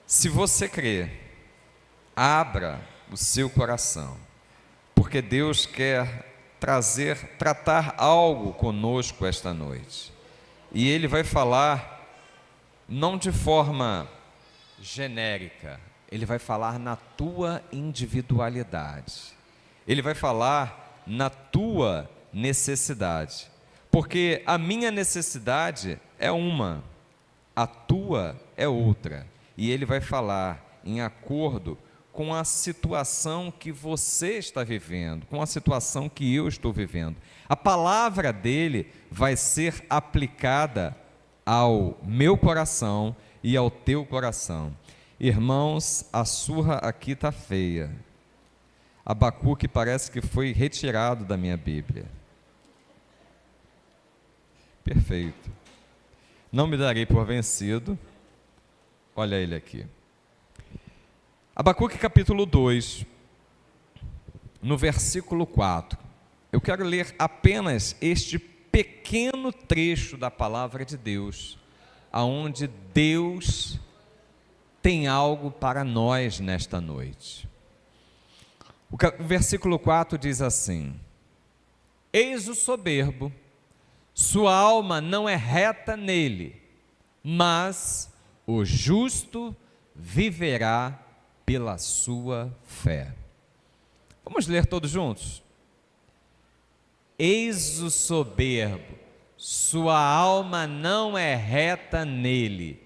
Se você crê, abra o seu coração, porque Deus quer tratar algo conosco esta noite. E Ele vai falar não de forma genérica, Ele vai falar na tua individualidade. Ele vai falar na tua necessidade, porque a minha necessidade é uma, a tua é outra, e Ele vai falar em acordo com a situação que você está vivendo, com a situação que eu estou vivendo. A palavra dele vai ser aplicada ao meu coração e ao teu coração. Irmãos, a surra aqui está feia. Abacuque parece que foi retirado da minha Bíblia. Perfeito. Não me darei por vencido. Olha ele aqui. Abacuque capítulo 2, no versículo 4. Eu quero ler apenas este pequeno trecho da palavra de Deus, aonde Deus tem algo para nós nesta noite. O versículo 4 diz assim: Eis o soberbo, sua alma não é reta nele, mas o justo viverá pela sua fé. Vamos ler todos juntos? Eis o soberbo, sua alma não é reta nele,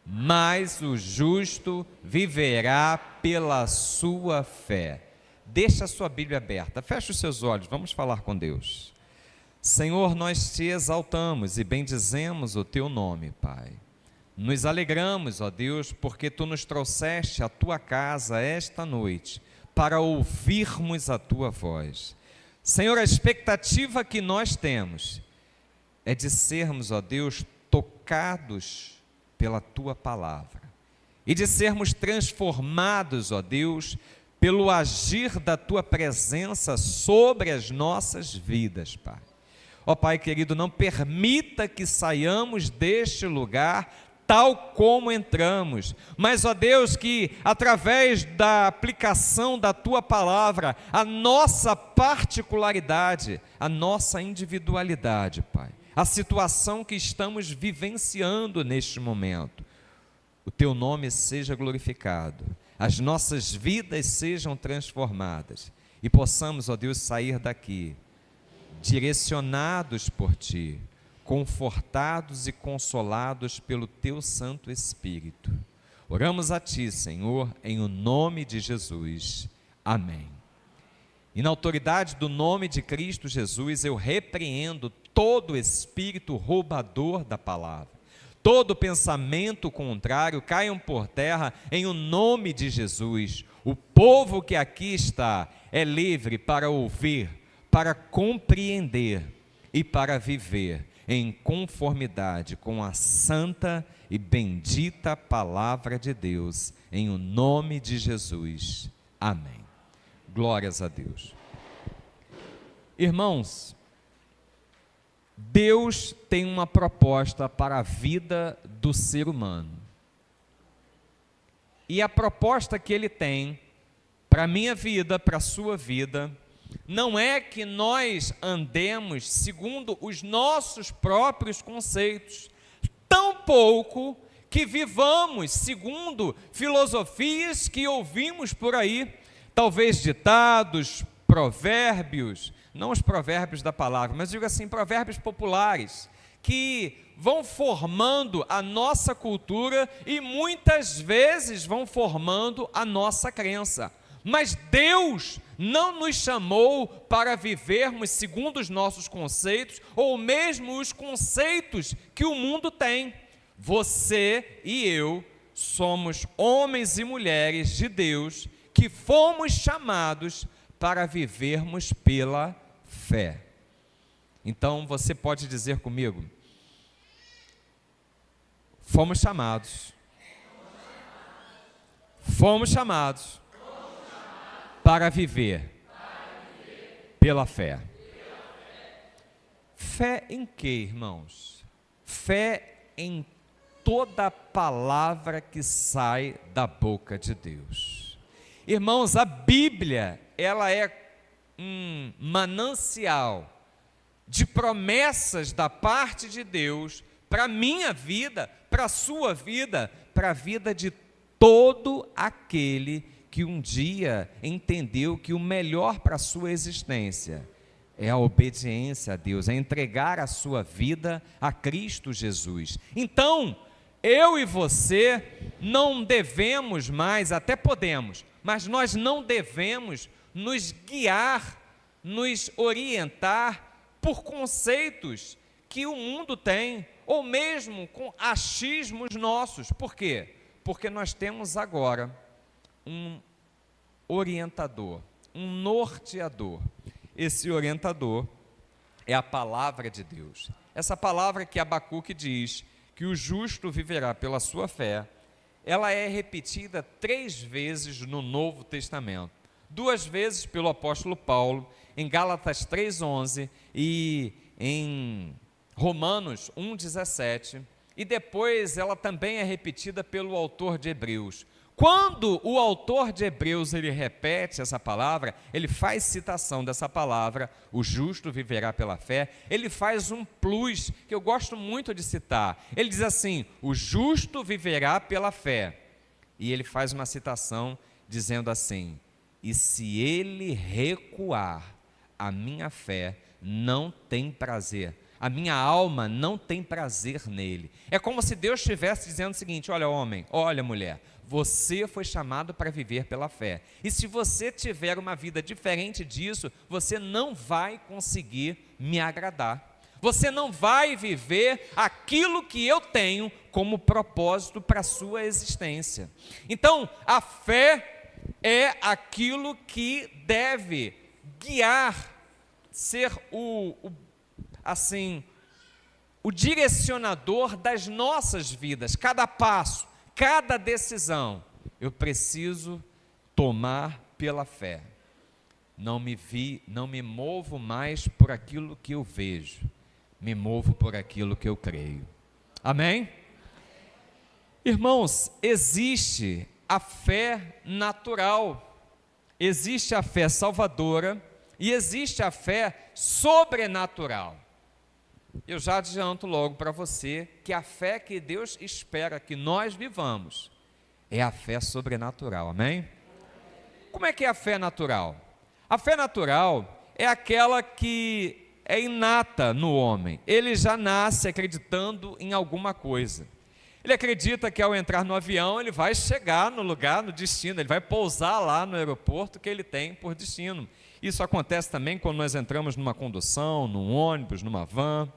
mas o justo viverá pela sua fé. Deixa a sua Bíblia aberta, feche os seus olhos, vamos falar com Deus. Senhor, nós te exaltamos e bendizemos o teu nome, Pai. Nos alegramos, ó Deus, porque tu nos trouxeste à tua casa esta noite para ouvirmos a tua voz. Senhor, a expectativa que nós temos é de sermos, ó Deus, tocados pela tua palavra e de sermos transformados, ó Deus, pelo agir da tua presença sobre as nossas vidas, Pai. Ó Pai querido, não permita que saiamos deste lugar tal como entramos, mas ó Deus, que através da aplicação da tua palavra, a nossa particularidade, a nossa individualidade, Pai, a situação que estamos vivenciando neste momento, o teu nome seja glorificado, as nossas vidas sejam transformadas e possamos, ó Deus, sair daqui direcionados por ti, confortados e consolados pelo teu Santo Espírito. Oramos a ti, Senhor, em o nome de Jesus. Amém. E na autoridade do nome de Cristo Jesus, eu repreendo todo espírito roubador da palavra. Todo pensamento contrário caiam por terra em o nome de Jesus. O povo que aqui está é livre para ouvir, para compreender e para viver em conformidade com a santa e bendita palavra de Deus, em o nome de Jesus. Amém. Glórias a Deus. Irmãos, Deus tem uma proposta para a vida do ser humano. E a proposta que Ele tem para a minha vida, para a sua vida, não é que nós andemos segundo os nossos próprios conceitos, tampouco que vivamos segundo filosofias que ouvimos por aí, talvez ditados, provérbios, não os provérbios da palavra, mas digo assim, provérbios populares, que vão formando a nossa cultura e muitas vezes vão formando a nossa crença. Mas Deus não nos chamou para vivermos segundo os nossos conceitos, ou mesmo os conceitos que o mundo tem. Você e eu somos homens e mulheres de Deus, que fomos chamados para vivermos pela fé. Então você pode dizer comigo: fomos chamados para viver pela fé. Fé em quê, irmãos? Fé em toda palavra que sai da boca de Deus. Irmãos, a Bíblia, ela é um manancial de promessas da parte de Deus para a minha vida, para a sua vida, para a vida de todo aquele que um dia entendeu que o melhor para a sua existência é a obediência a Deus, é entregar a sua vida a Cristo Jesus. Então, eu e você não devemos mais, até podemos, mas nós não devemos nos guiar, nos orientar por conceitos que o mundo tem, ou mesmo com achismos nossos. Por quê? Porque nós temos agora um orientador, um norteador. Esse orientador é a palavra de Deus. Essa palavra que Abacuque diz que o justo viverá pela sua fé, ela é repetida 3 vezes no Novo Testamento. 2 vezes pelo apóstolo Paulo, em Gálatas 3:11 e em Romanos 1:17, e depois ela também é repetida pelo autor de Hebreus. Quando o autor de Hebreus ele repete essa palavra, ele faz citação dessa palavra, o justo viverá pela fé, ele faz um plus que eu gosto muito de citar. Ele diz assim: o justo viverá pela fé. E ele faz uma citação dizendo assim: e se ele recuar, a minha fé não tem prazer. A minha alma não tem prazer nele. É como se Deus estivesse dizendo o seguinte: olha homem, olha mulher, você foi chamado para viver pela fé. E se você tiver uma vida diferente disso, você não vai conseguir me agradar. Você não vai viver aquilo que eu tenho como propósito para a sua existência. Então, a fé é aquilo que deve guiar, ser o direcionador das nossas vidas. Cada passo, cada decisão, eu preciso tomar pela fé. Não me movo mais por aquilo que eu vejo, me movo por aquilo que eu creio. Amém? Irmãos, existe a fé natural, existe a fé salvadora e existe a fé sobrenatural. Eu já adianto logo para você que a fé que Deus espera que nós vivamos é a fé sobrenatural, amém? Como é que é a fé natural? A fé natural é aquela que é inata no homem. Ele já nasce acreditando em alguma coisa. Ele acredita que ao entrar no avião ele vai chegar no lugar, no destino, ele vai pousar lá no aeroporto que ele tem por destino. Isso acontece também quando nós entramos numa condução, num ônibus, numa van.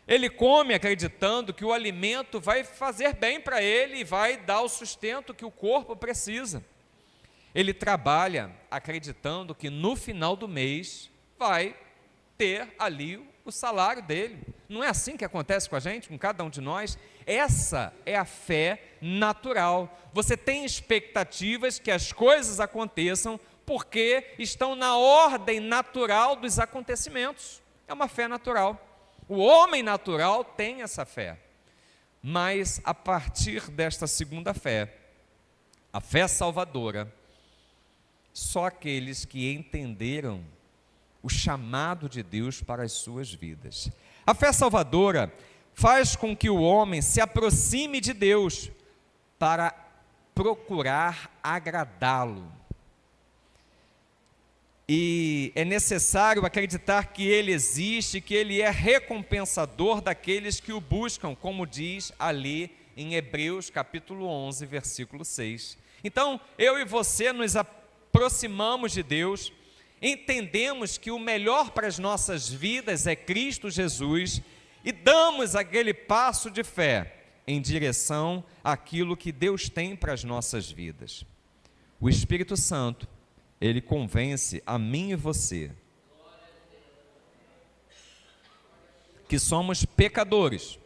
Ele come acreditando que o alimento vai fazer bem para ele e vai dar o sustento que o corpo precisa. Ele trabalha acreditando que no final do mês vai ter ali o salário dele. Não é assim que acontece com a gente, com cada um de nós? Essa é a fé natural. Você tem expectativas que as coisas aconteçam porque estão na ordem natural dos acontecimentos. É uma fé natural. O homem natural tem essa fé. Mas a partir desta segunda fé, a fé salvadora, só aqueles que entenderam o chamado de Deus para as suas vidas. A fé salvadora faz com que o homem se aproxime de Deus para procurar agradá-lo. E é necessário acreditar que Ele existe, que Ele é recompensador daqueles que o buscam, como diz ali em Hebreus capítulo 11, versículo 6. Então, eu e você nos aproximamos de Deus, entendemos que o melhor para as nossas vidas é Cristo Jesus e damos aquele passo de fé em direção àquilo que Deus tem para as nossas vidas. O Espírito Santo, ele convence a mim e você que somos pecadores.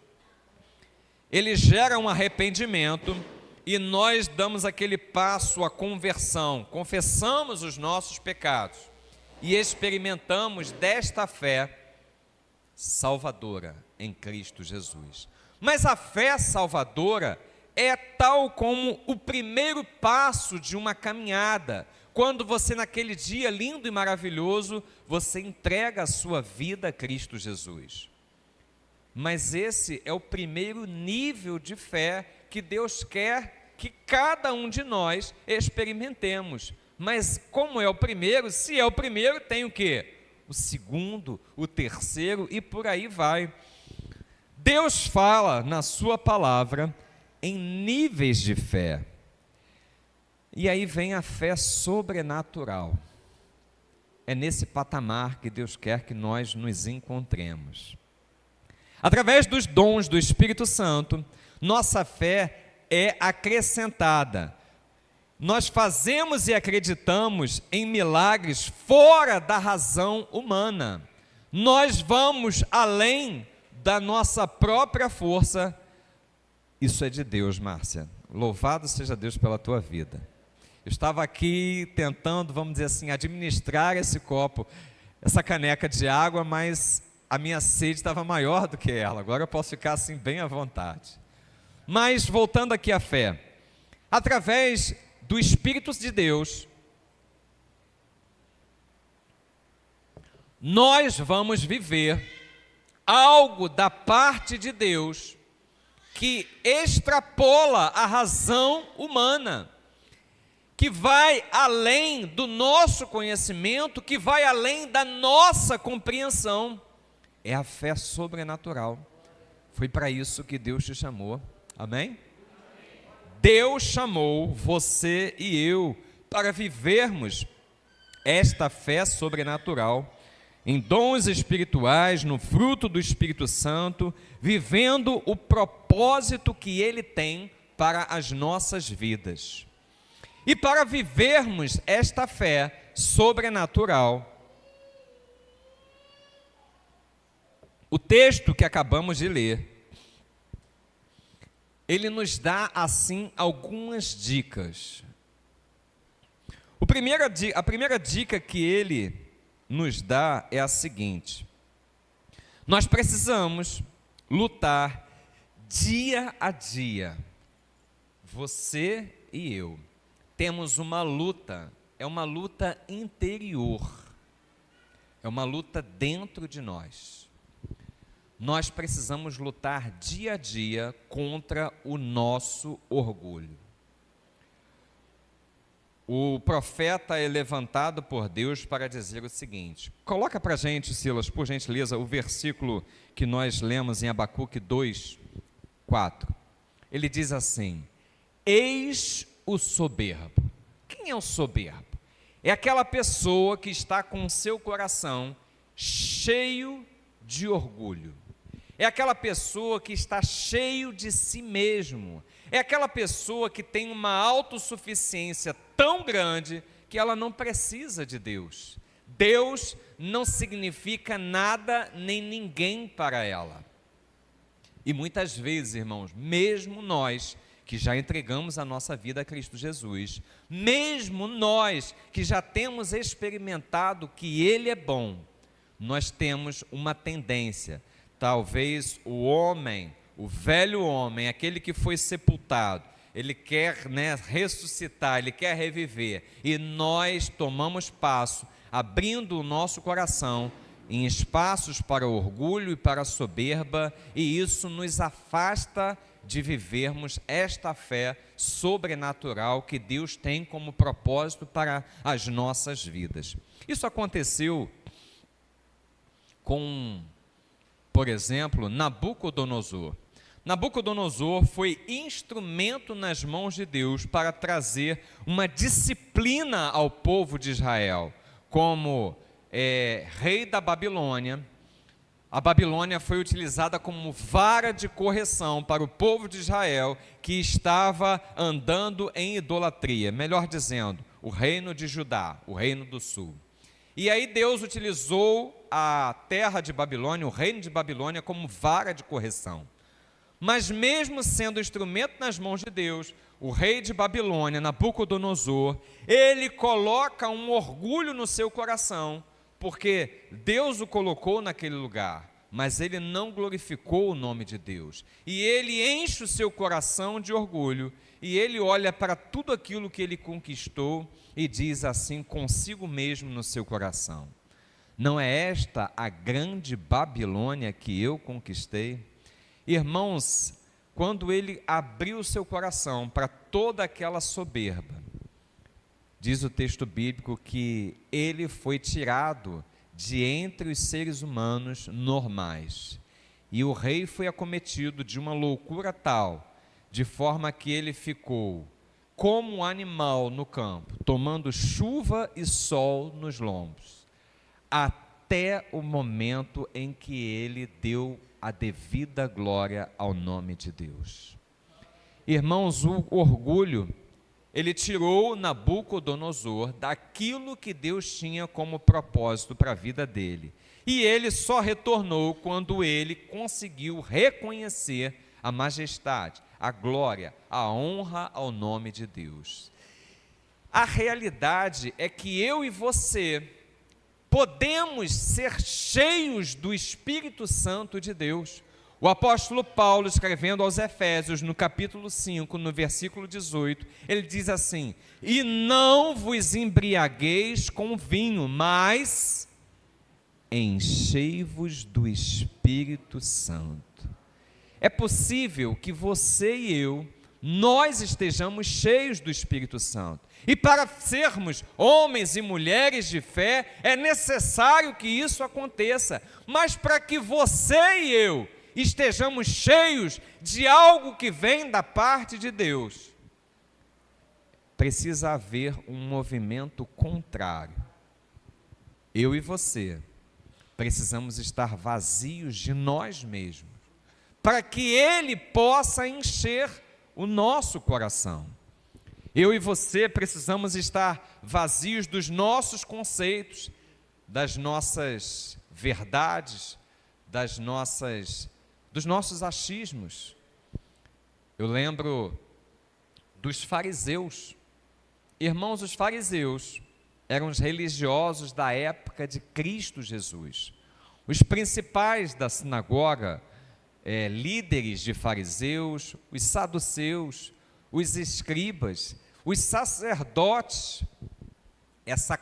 Ele gera um arrependimento e nós damos aquele passo à conversão, confessamos os nossos pecados e experimentamos desta fé salvadora em Cristo Jesus. Mas a fé salvadora é tal como o primeiro passo de uma caminhada, quando você naquele dia lindo e maravilhoso, você entrega a sua vida a Cristo Jesus. Mas esse é o primeiro nível de fé que Deus quer que cada um de nós experimentemos. Mas como é o primeiro, se é o primeiro, tem o quê? O segundo, o terceiro e por aí vai. Deus fala na sua palavra em níveis de fé. E aí vem a fé sobrenatural. É nesse patamar que Deus quer que nós nos encontremos. Através dos dons do Espírito Santo, nossa fé é acrescentada. Nós fazemos e acreditamos em milagres fora da razão humana. Nós vamos além da nossa própria força. Isso é de Deus, Márcia. Louvado seja Deus pela tua vida. Eu estava aqui tentando, vamos dizer assim, administrar esse copo, essa caneca de água, mas a minha sede estava maior do que ela. Agora eu posso ficar assim bem à vontade. Mas voltando aqui à fé, através do Espírito de Deus, nós vamos viver algo da parte de Deus que extrapola a razão humana, que vai além do nosso conhecimento, que vai além da nossa compreensão. É a fé sobrenatural. Foi para isso que Deus te chamou. Amém? Deus chamou você e eu para vivermos esta fé sobrenatural, em dons espirituais, no fruto do Espírito Santo, vivendo o propósito que Ele tem para as nossas vidas. E para vivermos esta fé sobrenatural, o texto que acabamos de ler, ele nos dá assim algumas dicas. A primeira dica que ele nos dá é a seguinte: nós precisamos lutar dia a dia. Você e eu temos uma luta, é uma luta interior, é uma luta dentro de nós. Nós precisamos lutar dia a dia contra o nosso orgulho. O profeta é levantado por Deus para dizer o seguinte. Coloca para a gente, Silas, por gentileza, o versículo que nós lemos em Abacuque 2, 4. Ele diz assim: eis o soberbo. Quem é o soberbo? É aquela pessoa que está com o seu coração cheio de orgulho. É aquela pessoa que está cheio de si mesmo. É aquela pessoa que tem uma autossuficiência tão grande que ela não precisa de Deus. Deus não significa nada nem ninguém para ela. E muitas vezes, irmãos, mesmo nós que já entregamos a nossa vida a Cristo Jesus, mesmo nós que já temos experimentado que Ele é bom, nós temos uma tendência. Talvez o homem, o velho homem, aquele que foi sepultado, ele quer ressuscitar, ele quer reviver, e nós tomamos passo, abrindo o nosso coração em espaços para o orgulho e para a soberba, e isso nos afasta de vivermos esta fé sobrenatural que Deus tem como propósito para as nossas vidas. Isso aconteceu com, por exemplo, Nabucodonosor. Nabucodonosor foi instrumento nas mãos de Deus para trazer uma disciplina ao povo de Israel. Como rei da Babilônia, a Babilônia foi utilizada como vara de correção para o povo de Israel que estava andando em idolatria, melhor dizendo, o reino de Judá, o reino do sul. E aí Deus utilizou a terra de Babilônia, o reino de Babilônia, como vara de correção. Mas mesmo sendo instrumento nas mãos de Deus, o rei de Babilônia, Nabucodonosor, ele coloca um orgulho no seu coração, porque Deus o colocou naquele lugar. mas ele não glorificou o nome de Deus. E ele enche o seu coração de orgulho, e ele olha para tudo aquilo que ele conquistou e diz assim consigo mesmo no seu coração: não é esta a grande Babilônia que eu conquistei? Irmãos, quando ele abriu o seu coração para toda aquela soberba, diz o texto bíblico que ele foi tirado de entre os seres humanos normais. E o rei foi acometido de uma loucura tal, de forma que ele ficou como um animal no campo, tomando chuva e sol nos lombos, até o momento em que ele deu a devida glória ao nome de Deus. Irmãos, o orgulho, ele tirou Nabucodonosor daquilo que Deus tinha como propósito para a vida dele. E ele só retornou quando ele conseguiu reconhecer a majestade, a glória, a honra ao nome de Deus. A realidade é que eu e você podemos ser cheios do Espírito Santo de Deus. O apóstolo Paulo, escrevendo aos Efésios, no capítulo 5, no versículo 18, ele diz assim: e não vos embriagueis com vinho, mas enchei-vos do Espírito Santo. É possível que você e eu, nós estejamos cheios do Espírito Santo. E para sermos homens e mulheres de fé, é necessário que isso aconteça. Mas para que você e eu estejamos cheios de algo que vem da parte de Deus, precisa haver um movimento contrário. Eu e você precisamos estar vazios de nós mesmos, para que Ele possa encher o nosso coração. Eu e você precisamos estar vazios dos nossos conceitos, das nossas verdades, dos nossos achismos. Eu lembro dos fariseus. Irmãos, os fariseus eram os religiosos da época de Cristo Jesus. Os principais da sinagoga, líderes de fariseus, os saduceus, os escribas, os sacerdotes, estas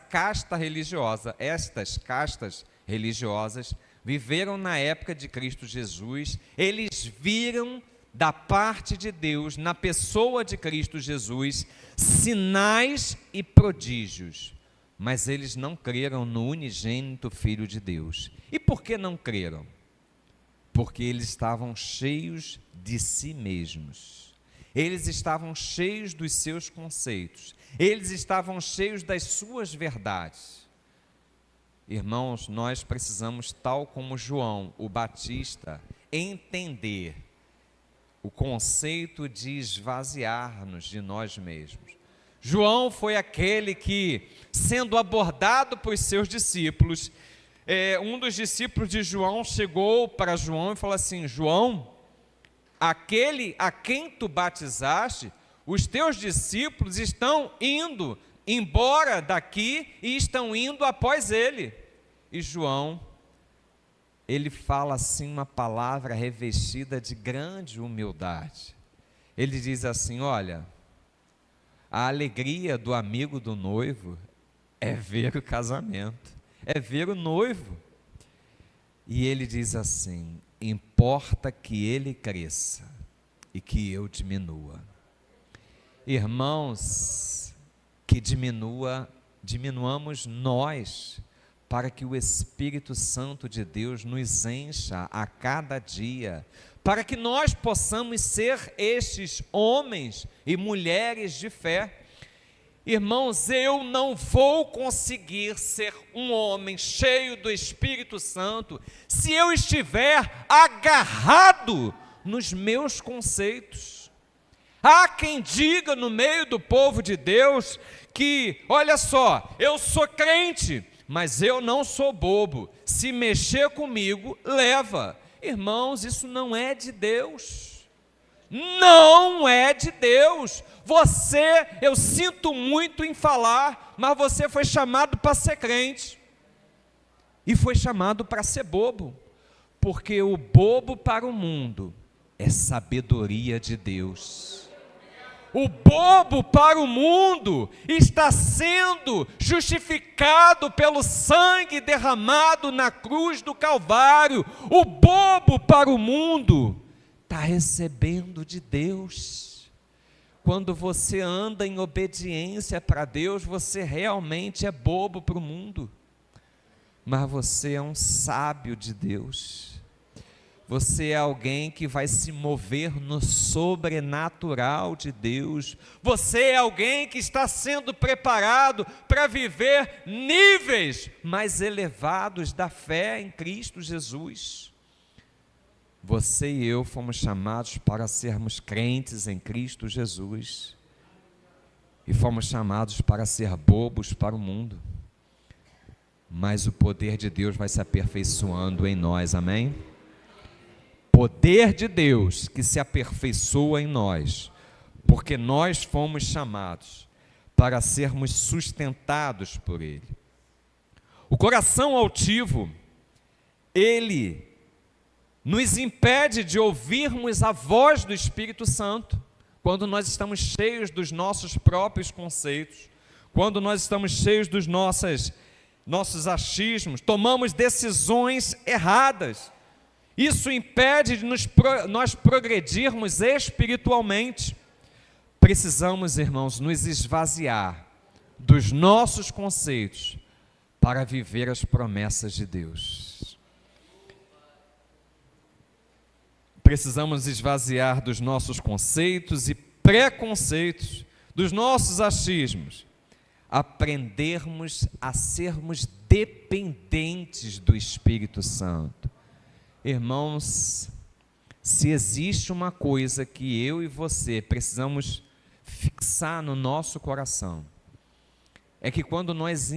castas religiosas, viveram na época de Cristo Jesus. Eles viram da parte de Deus, na pessoa de Cristo Jesus, sinais e prodígios, mas eles não creram no unigênito Filho de Deus. E por que não creram? Porque eles estavam cheios de si mesmos, eles estavam cheios dos seus conceitos, eles estavam cheios das suas verdades. Irmãos, nós precisamos, tal como João, o Batista, entender o conceito de esvaziar-nos de nós mesmos. João foi aquele que, sendo abordado por seus discípulos, um dos discípulos de João chegou para João e falou assim: João, aquele a quem tu batizaste, os teus discípulos estão indo embora daqui e estão indo após ele. E João, ele fala assim uma palavra revestida de grande humildade. Ele diz assim: olha, a alegria do amigo do noivo é ver o casamento, é ver o noivo. E ele diz assim: importa que ele cresça e que eu diminua. Irmãos, que diminuamos nós, para que o Espírito Santo de Deus nos encha a cada dia, para que nós possamos ser estes homens e mulheres de fé. Irmãos, eu não vou conseguir ser um homem cheio do Espírito Santo se eu estiver agarrado nos meus conceitos. Há quem diga no meio do povo de Deus que, olha só, eu sou crente, mas eu não sou bobo, se mexer comigo, leva. Irmãos, isso não é de Deus, não é de Deus. Você, eu sinto muito em falar, mas você foi chamado para ser crente, e foi chamado para ser bobo, Porque o bobo para o mundo é sabedoria de Deus. O bobo para o mundo está sendo justificado pelo sangue derramado na cruz do Calvário. O bobo para o mundo está recebendo de Deus. Quando você anda em obediência para Deus, você realmente é bobo para o mundo. Mas você é um sábio de Deus. Você é alguém que vai se mover no sobrenatural de Deus. Você é alguém que está sendo preparado para viver níveis mais elevados da fé em Cristo Jesus. Você e eu fomos chamados para sermos crentes em Cristo Jesus. E fomos chamados para ser bobos para o mundo. Mas o poder de Deus vai se aperfeiçoando em nós, amém? Poder de Deus que se aperfeiçoa em nós, porque nós fomos chamados para sermos sustentados por Ele. O coração altivo, ele nos impede de ouvirmos a voz do Espírito Santo, quando nós estamos cheios dos nossos próprios conceitos, quando nós estamos cheios dos nossos achismos, tomamos decisões erradas. Isso impede de nós progredirmos espiritualmente. Precisamos, irmãos, nos esvaziar dos nossos conceitos para viver as promessas de Deus. Precisamos esvaziar dos nossos conceitos e preconceitos, dos nossos achismos, aprendermos a sermos dependentes do Espírito Santo. Irmãos, se existe uma coisa que eu e você precisamos fixar no nosso coração, é que quando nós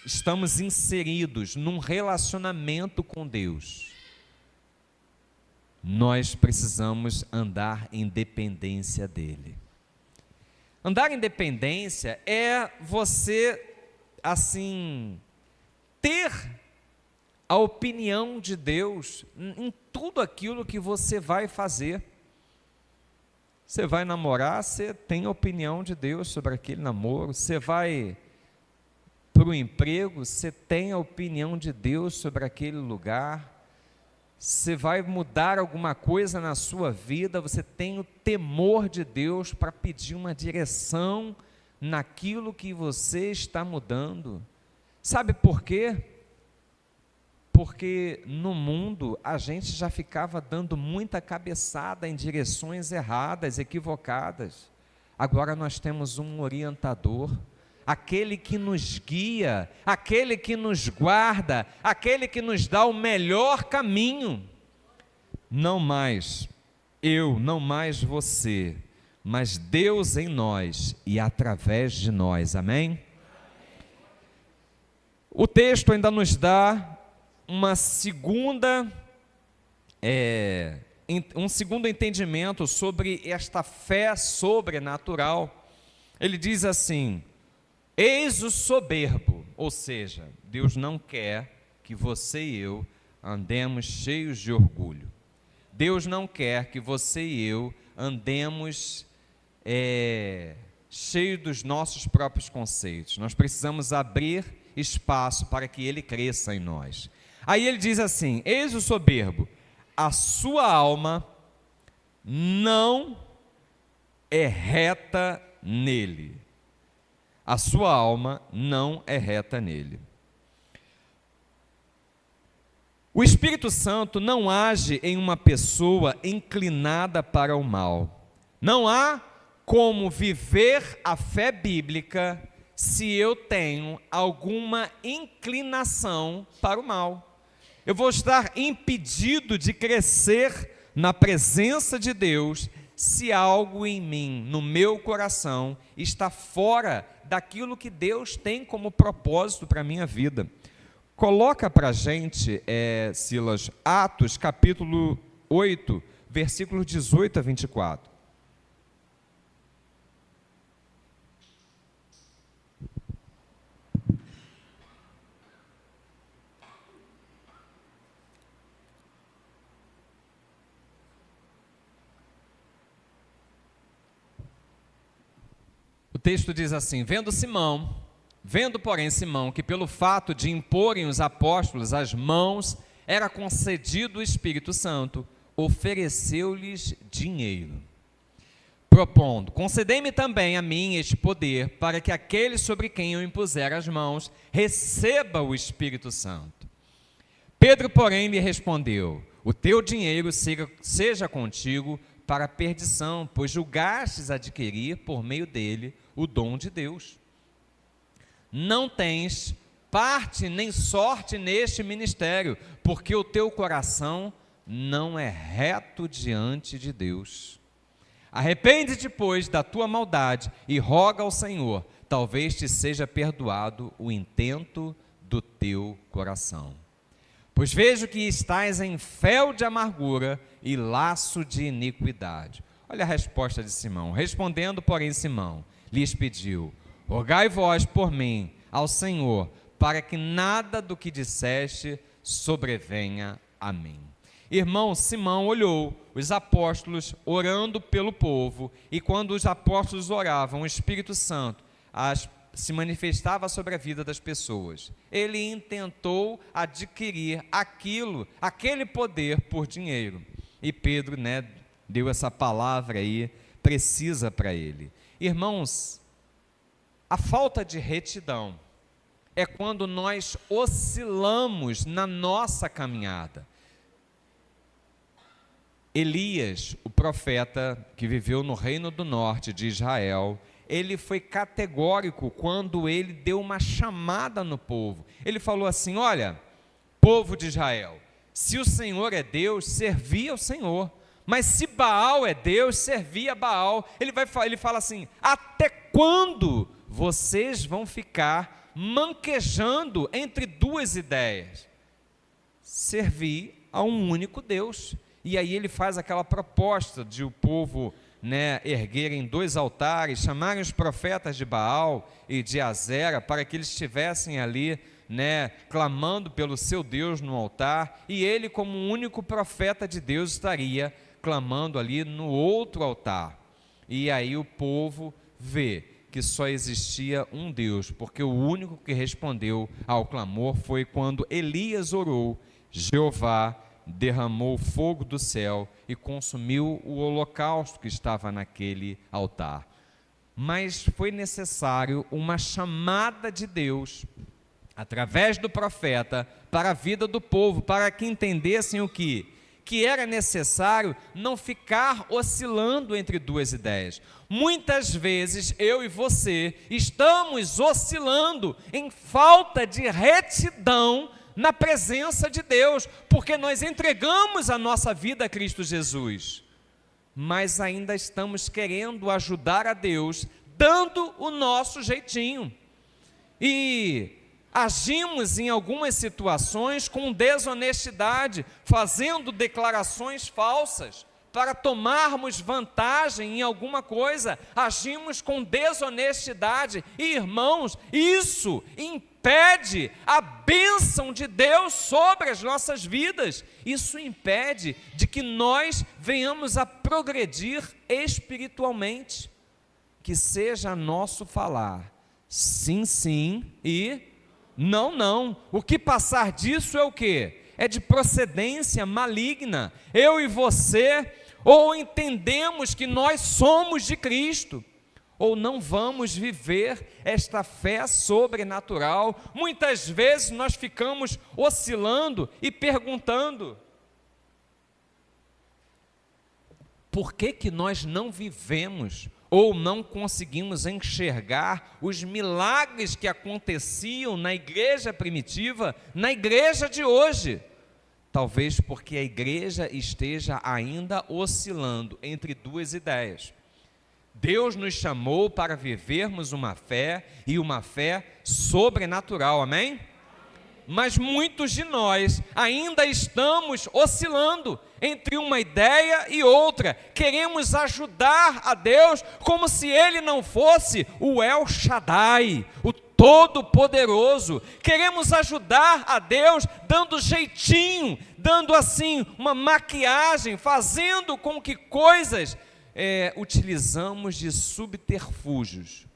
estamos inseridos num relacionamento com Deus, nós precisamos andar em dependência dEle. Andar em dependência é você, assim, ter a opinião de Deus em tudo aquilo que você vai fazer. Você vai namorar, você tem a opinião de Deus sobre aquele namoro. Você vai para o emprego, você tem a opinião de Deus sobre aquele lugar. Você vai mudar alguma coisa na sua vida, você tem o temor de Deus para pedir uma direção naquilo que você está mudando. Sabe por quê? Porque no mundo a gente já ficava dando muita cabeçada em direções erradas, equivocadas. Agora nós temos um orientador, aquele que nos guia, aquele que nos guarda, aquele que nos dá o melhor caminho. Não mais eu, não mais você, mas Deus em nós e através de nós, amém? O texto ainda nos dá um segundo entendimento sobre esta fé sobrenatural. Ele diz assim: eis o soberbo, ou seja, Deus não quer que você e eu andemos cheios de orgulho. Deus não quer que você e eu andemos cheios dos nossos próprios conceitos. Nós precisamos abrir espaço para que Ele cresça em nós. Aí ele diz assim: eis o soberbo, a sua alma não é reta nele. A sua alma não é reta nele. O Espírito Santo não age em uma pessoa inclinada para o mal. Não há como viver a fé bíblica se eu tenho alguma inclinação para o mal. Eu vou estar impedido de crescer na presença de Deus se algo em mim, no meu coração, está fora daquilo que Deus tem como propósito para a minha vida. Coloca para a gente, Silas, Atos capítulo 8, versículos 18 a 24. texto diz assim: vendo porém Simão que pelo fato de imporem os apóstolos as mãos era concedido o Espírito Santo, ofereceu-lhes dinheiro, propondo: concedei-me também a mim este poder, para que aquele sobre quem eu impuser as mãos receba o Espírito Santo. Pedro, porém, lhe respondeu: o teu dinheiro seja contigo para a perdição, pois julgastes adquirir por meio dele o dom de Deus. Não tens parte nem sorte neste ministério, porque o teu coração não é reto diante de Deus. Arrepende-te, pois, da tua maldade e roga ao Senhor, talvez te seja perdoado o intento do teu coração. Pois vejo que estás em fel de amargura e laço de iniquidade. Olha a resposta de Simão. Respondendo, porém, Simão lhes pediu: rogai vós por mim ao Senhor, para que nada do que disseste sobrevenha a mim. Irmão, Simão olhou os apóstolos orando pelo povo, e quando os apóstolos oravam, o Espírito Santo se manifestava sobre a vida das pessoas. Ele intentou adquirir aquele poder por dinheiro. E Pedro, deu essa palavra aí precisa para ele. Irmãos, a falta de retidão é quando nós oscilamos na nossa caminhada. Elias, o profeta que viveu no reino do norte de Israel, ele foi categórico quando ele deu uma chamada no povo. Ele falou assim: olha, povo de Israel, se o Senhor é Deus, servi ao Senhor. Mas se Baal é Deus, servi a Baal. Ele fala assim: até quando vocês vão ficar manquejando entre duas ideias? Servir a um único Deus. E aí ele faz aquela proposta de o povo erguerem dois altares, chamarem os profetas de Baal e de Azera, para que eles estivessem ali, clamando pelo seu Deus no altar, e ele, como único profeta de Deus, estaria clamando ali no outro altar. E aí o povo vê que só existia um Deus, porque o único que respondeu ao clamor foi quando Elias orou: Jeová derramou fogo do céu e consumiu o holocausto que estava naquele altar. Mas foi necessário uma chamada de Deus, através do profeta, para a vida do povo, para que entendessem o que era necessário não ficar oscilando entre duas ideias. Muitas vezes eu e você estamos oscilando em falta de retidão na presença de Deus, porque nós entregamos a nossa vida a Cristo Jesus, mas ainda estamos querendo ajudar a Deus, dando o nosso jeitinho, e agimos em algumas situações com desonestidade, fazendo declarações falsas, para tomarmos vantagem em alguma coisa, agimos com desonestidade, e irmãos, isso impede a bênção de Deus sobre as nossas vidas, isso impede de que nós venhamos a progredir espiritualmente. Que seja nosso falar sim, sim e não, não. O que passar disso é o quê? É de procedência maligna. Eu e você, ou entendemos que nós somos de Cristo, ou não vamos viver esta fé sobrenatural. Muitas vezes nós ficamos oscilando e perguntando: por que nós não vivemos ou não conseguimos enxergar os milagres que aconteciam na igreja primitiva, na igreja de hoje? Talvez porque a igreja esteja ainda oscilando entre duas ideias. Deus nos chamou para vivermos uma fé, e uma fé sobrenatural, amém? Mas muitos de nós ainda estamos oscilando entre uma ideia e outra. Queremos ajudar a Deus como se Ele não fosse o El Shaddai, o Todo-Poderoso. Queremos ajudar a Deus dando jeitinho, dando assim uma maquiagem, fazendo com que coisas utilizamos de subterfúgios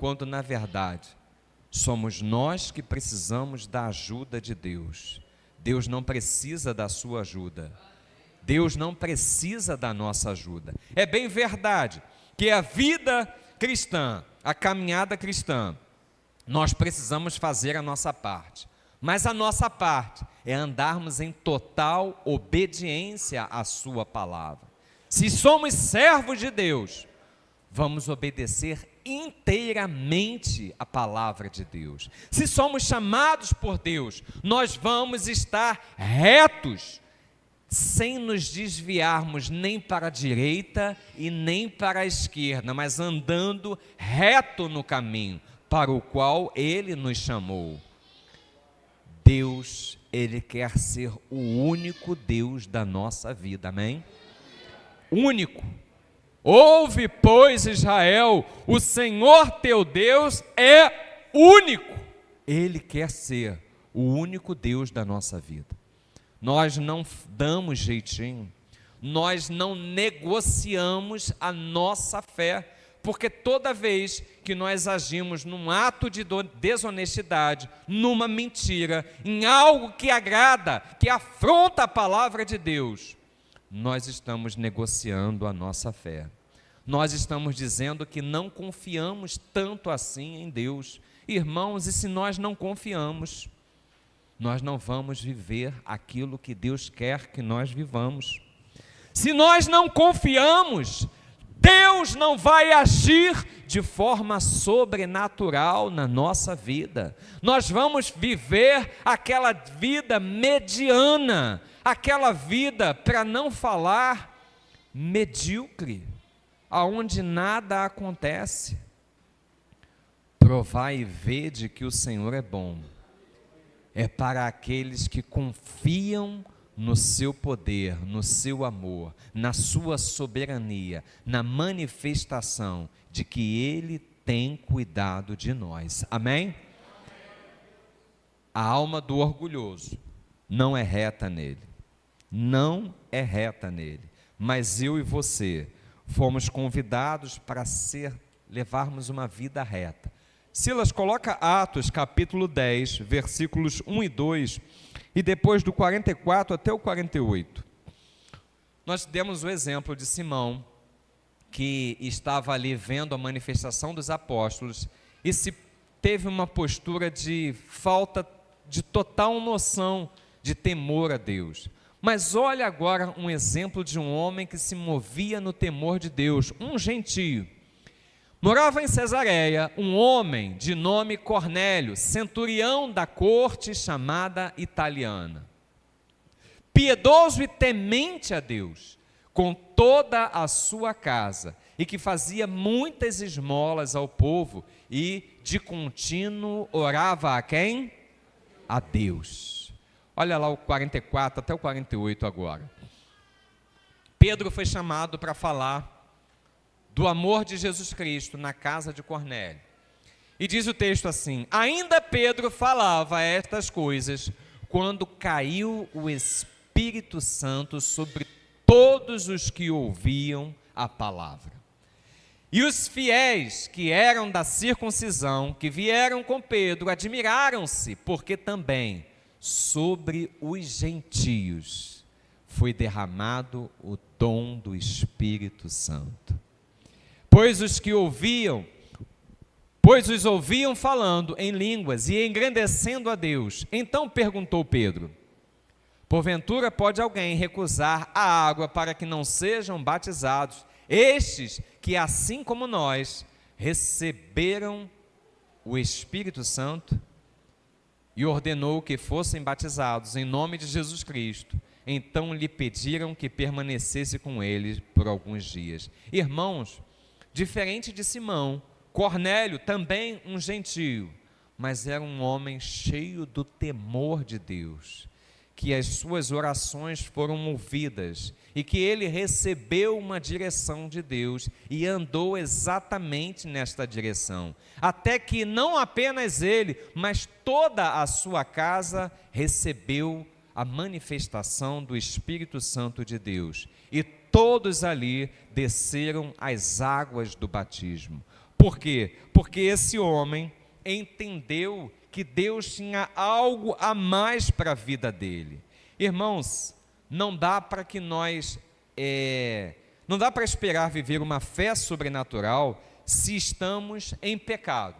quando na verdade somos nós que precisamos da ajuda de Deus. Deus não precisa da sua ajuda. Deus não precisa da nossa ajuda. É bem verdade que a vida cristã, a caminhada cristã, nós precisamos fazer a nossa parte. Mas a nossa parte é andarmos em total obediência à sua palavra. Se somos servos de Deus, vamos obedecer inteiramente a palavra de Deus. Se somos chamados por Deus, nós vamos estar retos, sem nos desviarmos nem para a direita e nem para a esquerda, mas andando reto no caminho para o qual Ele nos chamou. Deus, Ele quer ser o único Deus da nossa vida, amém? Único. Ouve, pois, Israel, o Senhor teu Deus é único. Ele quer ser o único Deus da nossa vida. Nós não damos jeitinho, nós não negociamos a nossa fé, porque toda vez que nós agimos num ato de desonestidade, numa mentira, em algo que agrada, que afronta a palavra de Deus, nós estamos negociando a nossa fé. Nós estamos dizendo que não confiamos tanto assim em Deus. Irmãos, e se nós não confiamos, nós não vamos viver aquilo que Deus quer que nós vivamos. Se nós não confiamos, Deus não vai agir de forma sobrenatural na nossa vida. Nós vamos viver aquela vida mediana, aquela vida, para não falar, medíocre, aonde nada acontece. Provai e vede que o Senhor é bom. É para aqueles que confiam no seu poder, no seu amor, na sua soberania, na manifestação de que Ele tem cuidado de nós. Amém? A alma do orgulhoso não é reta nele. Não é reta nele. Mas eu e você fomos convidados para levarmos uma vida reta. Silas, coloca Atos capítulo 10, versículos 1 e 2, e depois do 44 até o 48. Nós demos o exemplo de Simão, que estava ali vendo a manifestação dos apóstolos, e se teve uma postura de falta de total noção, de temor a Deus. Mas olha agora um exemplo de um homem que se movia no temor de Deus, um gentio. Morava em Cesareia um homem de nome Cornélio, centurião da corte chamada italiana. Piedoso e temente a Deus, com toda a sua casa, e que fazia muitas esmolas ao povo, e de contínuo orava a quem? A Deus. Olha lá o 44 até o 48 agora. Pedro foi chamado para falar do amor de Jesus Cristo na casa de Cornélio. E diz o texto assim: ainda Pedro falava estas coisas, quando caiu o Espírito Santo sobre todos os que ouviam a palavra. E os fiéis que eram da circuncisão, que vieram com Pedro, admiraram-se, porque também sobre os gentios foi derramado o dom do Espírito Santo. Pois os ouviam falando em línguas e engrandecendo a Deus. Então perguntou Pedro: porventura pode alguém recusar a água para que não sejam batizados estes que, assim como nós, receberam o Espírito Santo? E ordenou que fossem batizados em nome de Jesus Cristo. Então lhe pediram que permanecesse com eles por alguns dias. Irmãos, diferente de Simão, Cornélio, também um gentio, mas era um homem cheio do temor de Deus, que as suas orações foram ouvidas e que ele recebeu uma direção de Deus e andou exatamente nesta direção, até que não apenas ele, mas toda a sua casa recebeu a manifestação do Espírito Santo de Deus, e todos ali desceram as águas do batismo. Por quê? Porque esse homem entendeu que Deus tinha algo a mais para a vida dele. Irmãos, não dá para que nós, não dá para esperar viver uma fé sobrenatural se estamos em pecado.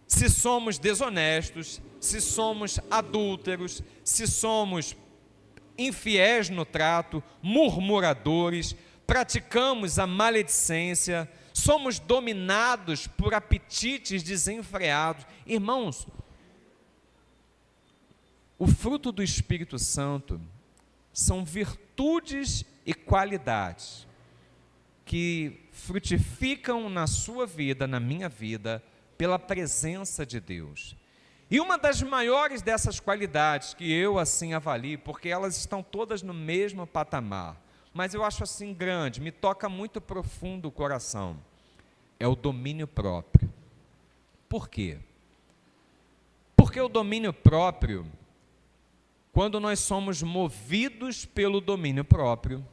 Se somos desonestos, se somos adúlteros, se somos infiéis no trato, murmuradores, praticamos a maledicência, somos dominados por apetites desenfreados. Irmãos, o fruto do Espírito Santo são virtudes e qualidades que frutificam na sua vida, na minha vida, pela presença de Deus. E uma das maiores dessas qualidades que eu assim avalio, porque elas estão todas no mesmo patamar, mas eu acho assim grande, me toca muito profundo o coração, é o domínio próprio. Por quê? Porque o domínio próprio, quando nós somos movidos pelo domínio próprio,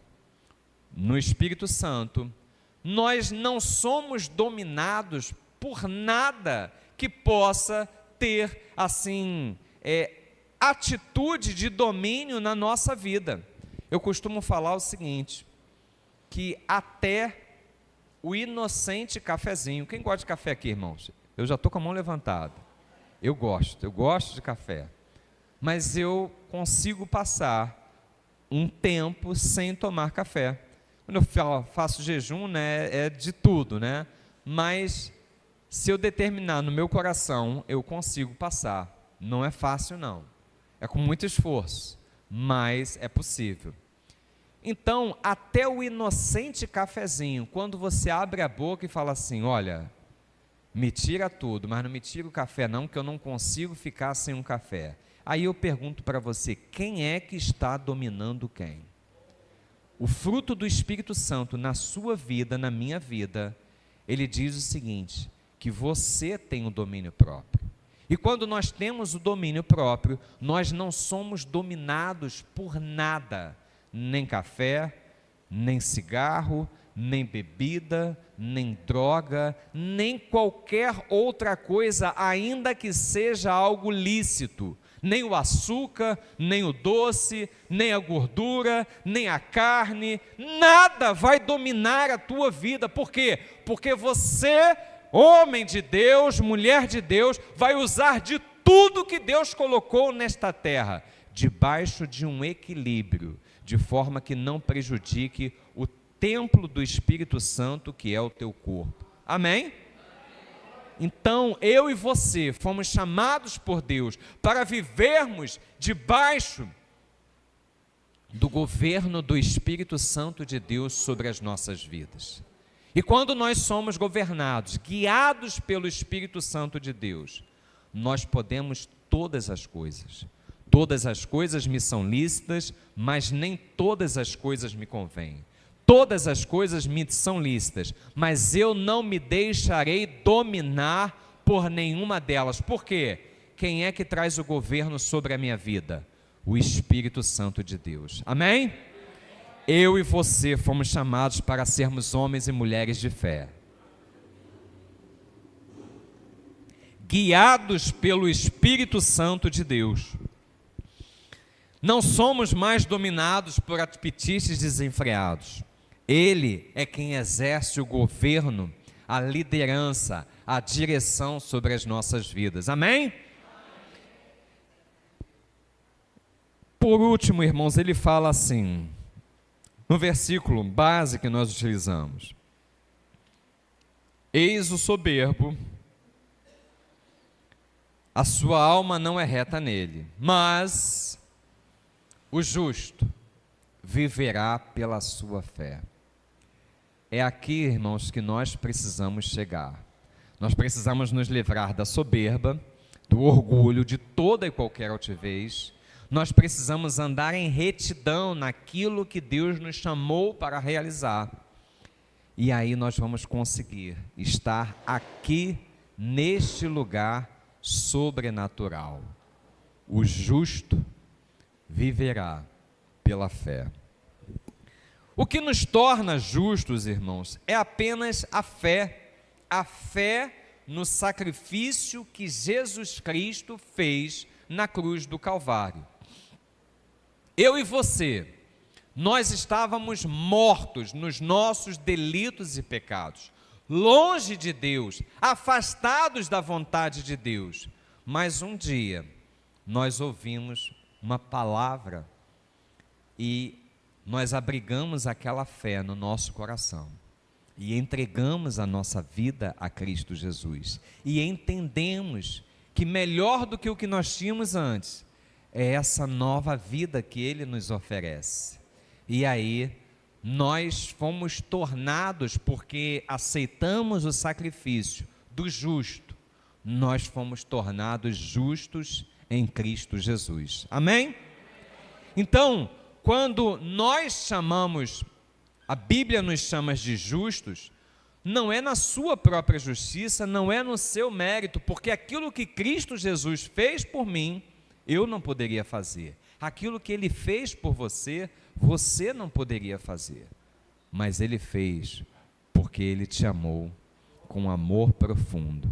no Espírito Santo, nós não somos dominados por nada que possa ter, assim, atitude de domínio na nossa vida. Eu costumo falar o seguinte, que até o inocente cafezinho, quem gosta de café aqui, irmãos? Eu já estou com a mão levantada. Eu gosto de café. Mas eu consigo passar um tempo sem tomar café. Quando eu faço jejum, né, é de tudo, né? Mas se eu determinar no meu coração, eu consigo passar. Não é fácil, não. É com muito esforço, mas é possível. Então, até o inocente cafezinho, quando você abre a boca e fala assim, olha, me tira tudo, mas não me tira o café não, que eu não consigo ficar sem um café. Aí eu pergunto para você, quem é que está dominando quem? O fruto do Espírito Santo na sua vida, na minha vida, ele diz o seguinte, que você tem o domínio próprio. E quando nós temos o domínio próprio, nós não somos dominados por nada, nem café, nem cigarro, nem bebida, nem droga, nem qualquer outra coisa, ainda que seja algo lícito. Nem o açúcar, nem o doce, nem a gordura, nem a carne, nada vai dominar a tua vida. Por quê? Porque você, homem de Deus, mulher de Deus, vai usar de tudo que Deus colocou nesta terra, debaixo de um equilíbrio, de forma que não prejudique o templo do Espírito Santo, que é o teu corpo. Amém? Então, eu e você fomos chamados por Deus para vivermos debaixo do governo do Espírito Santo de Deus sobre as nossas vidas. E quando nós somos governados, guiados pelo Espírito Santo de Deus, nós podemos todas as coisas. Todas as coisas me são lícitas, mas nem todas as coisas me convêm. Todas as coisas me são lícitas, mas eu não me deixarei dominar por nenhuma delas. Por quê? Quem é que traz o governo sobre a minha vida? O Espírito Santo de Deus. Amém? Eu e você fomos chamados para sermos homens e mulheres de fé. Guiados pelo Espírito Santo de Deus. Não somos mais dominados por apetites desenfreados. Ele é quem exerce o governo, a liderança, a direção sobre as nossas vidas. Amém? Por último, irmãos, ele fala assim, no versículo base que nós utilizamos: eis o soberbo, a sua alma não é reta nele, mas o justo viverá pela sua fé. É aqui, irmãos, que nós precisamos chegar. Nós precisamos nos livrar da soberba, do orgulho, de toda e qualquer altivez. Nós precisamos andar em retidão naquilo que Deus nos chamou para realizar. E aí nós vamos conseguir estar aqui, neste lugar sobrenatural. O justo viverá pela fé. O que nos torna justos, irmãos, é apenas a fé, a fé no sacrifício que Jesus Cristo fez na cruz do Calvário. Eu e você, nós estávamos mortos nos nossos delitos e pecados, longe de Deus, afastados da vontade de Deus. Mas um dia, nós ouvimos uma palavra e nós abrigamos aquela fé no nosso coração e entregamos a nossa vida a Cristo Jesus e entendemos que melhor do que o que nós tínhamos antes é essa nova vida que Ele nos oferece. E aí nós fomos tornados, porque aceitamos o sacrifício do justo, nós fomos tornados justos em Cristo Jesus. Amém? Então, quando nós chamamos, a Bíblia nos chama de justos, não é na sua própria justiça, não é no seu mérito, porque aquilo que Cristo Jesus fez por mim, eu não poderia fazer. Aquilo que Ele fez por você, você não poderia fazer. Mas Ele fez porque Ele te amou com amor profundo.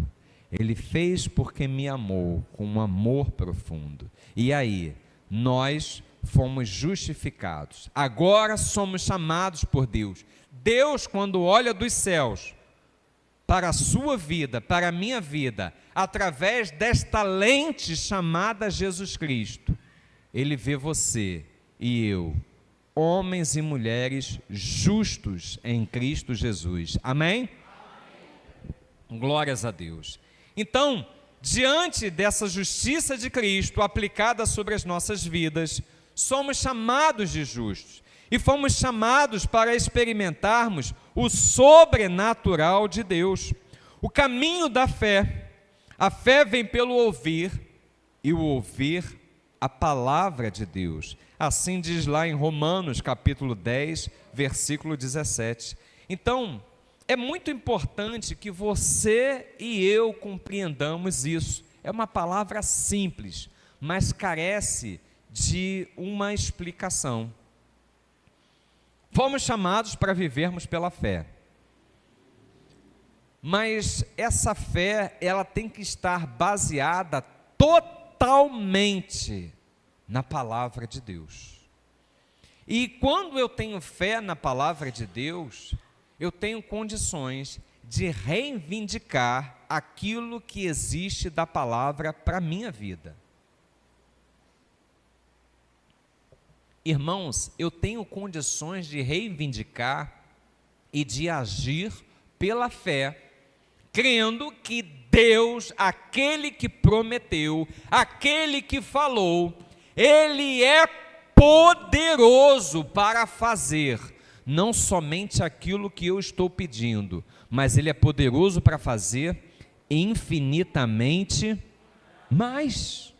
Ele fez porque me amou com um amor profundo. E aí, nós fomos justificados. Agora somos chamados por Deus. Deus, quando olha dos céus para a sua vida, para a minha vida, através desta lente chamada Jesus Cristo, Ele vê você e eu, homens e mulheres justos em Cristo Jesus. Amém? Glórias a Deus. Então, diante dessa justiça de Cristo aplicada sobre as nossas vidas, somos chamados de justos e fomos chamados para experimentarmos o sobrenatural de Deus. O caminho da fé, a fé vem pelo ouvir e o ouvir a palavra de Deus. Assim diz lá em Romanos capítulo 10, versículo 17. Então, é muito importante que você e eu compreendamos isso. É uma palavra simples, mas carece de uma explicação. Fomos chamados para vivermos pela fé. Mas essa fé, ela tem que estar baseada totalmente na palavra de Deus. E quando eu tenho fé na palavra de Deus, eu tenho condições de reivindicar aquilo que existe da palavra para a minha vida. Irmãos, eu tenho condições de reivindicar e de agir pela fé, crendo que Deus, aquele que prometeu, aquele que falou, Ele é poderoso para fazer não somente aquilo que eu estou pedindo, mas Ele é poderoso para fazer infinitamente mais.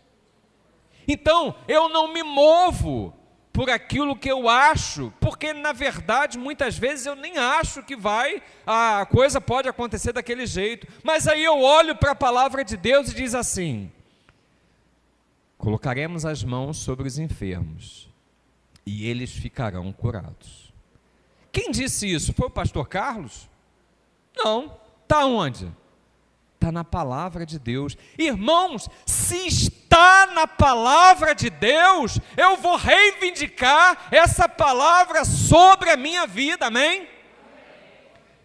Então, eu não me movo por aquilo que eu acho, porque na verdade muitas vezes eu nem acho que a coisa pode acontecer daquele jeito, mas aí eu olho para a palavra de Deus e diz assim: colocaremos as mãos sobre os enfermos e eles ficarão curados. Quem disse isso? Foi o pastor Carlos? Não. Está onde? Está na palavra de Deus. Irmãos, se está na palavra de Deus, eu vou reivindicar essa palavra sobre a minha vida, amém?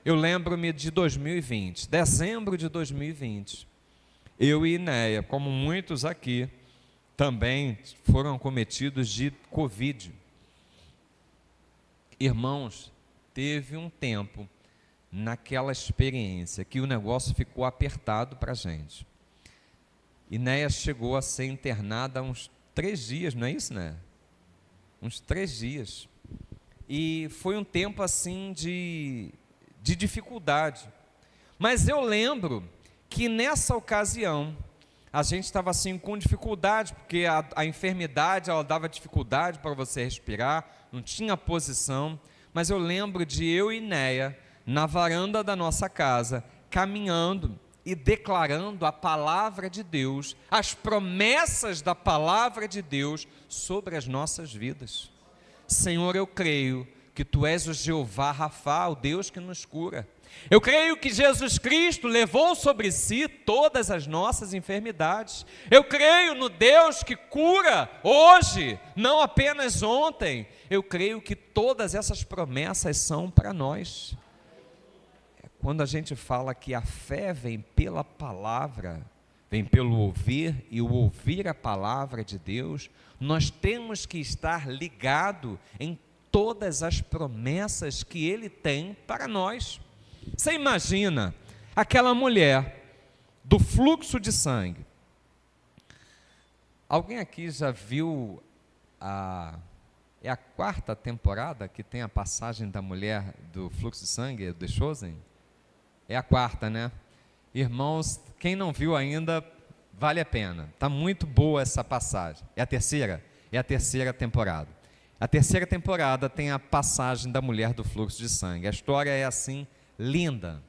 Eu lembro-me de 2020, dezembro de 2020, eu e Inéia, como muitos aqui, também foram acometidos de Covid. Irmãos, teve um tempo naquela experiência que o negócio ficou apertado para a gente. Inéia chegou a ser internada há uns 3 dias, não é isso, né? Uns 3 dias. E foi um tempo assim de dificuldade. Mas eu lembro que nessa ocasião, a gente estava assim com dificuldade, porque a enfermidade, ela dava dificuldade para você respirar, não tinha posição. Mas eu lembro de eu e Inéia, na varanda da nossa casa, caminhando e declarando a palavra de Deus, as promessas da palavra de Deus sobre as nossas vidas. Senhor, eu creio que Tu és o Jeová Rafá, o Deus que nos cura. Eu creio que Jesus Cristo levou sobre si todas as nossas enfermidades. Eu creio no Deus que cura hoje, não apenas ontem. Eu creio que todas essas promessas são para nós. Quando a gente fala que a fé vem pela palavra, vem pelo ouvir, e o ouvir a palavra de Deus, nós temos que estar ligado em todas as promessas que Ele tem para nós. Você imagina aquela mulher do fluxo de sangue. Alguém aqui já viu é a 4ª temporada que tem a passagem da mulher do fluxo de sangue, do The Chosen? É a 4ª, né? Irmãos, quem não viu ainda, vale a pena. Está muito boa essa passagem. É a 3ª? É a 3ª temporada. A 3ª temporada tem a passagem da mulher do fluxo de sangue. A história é assim, linda.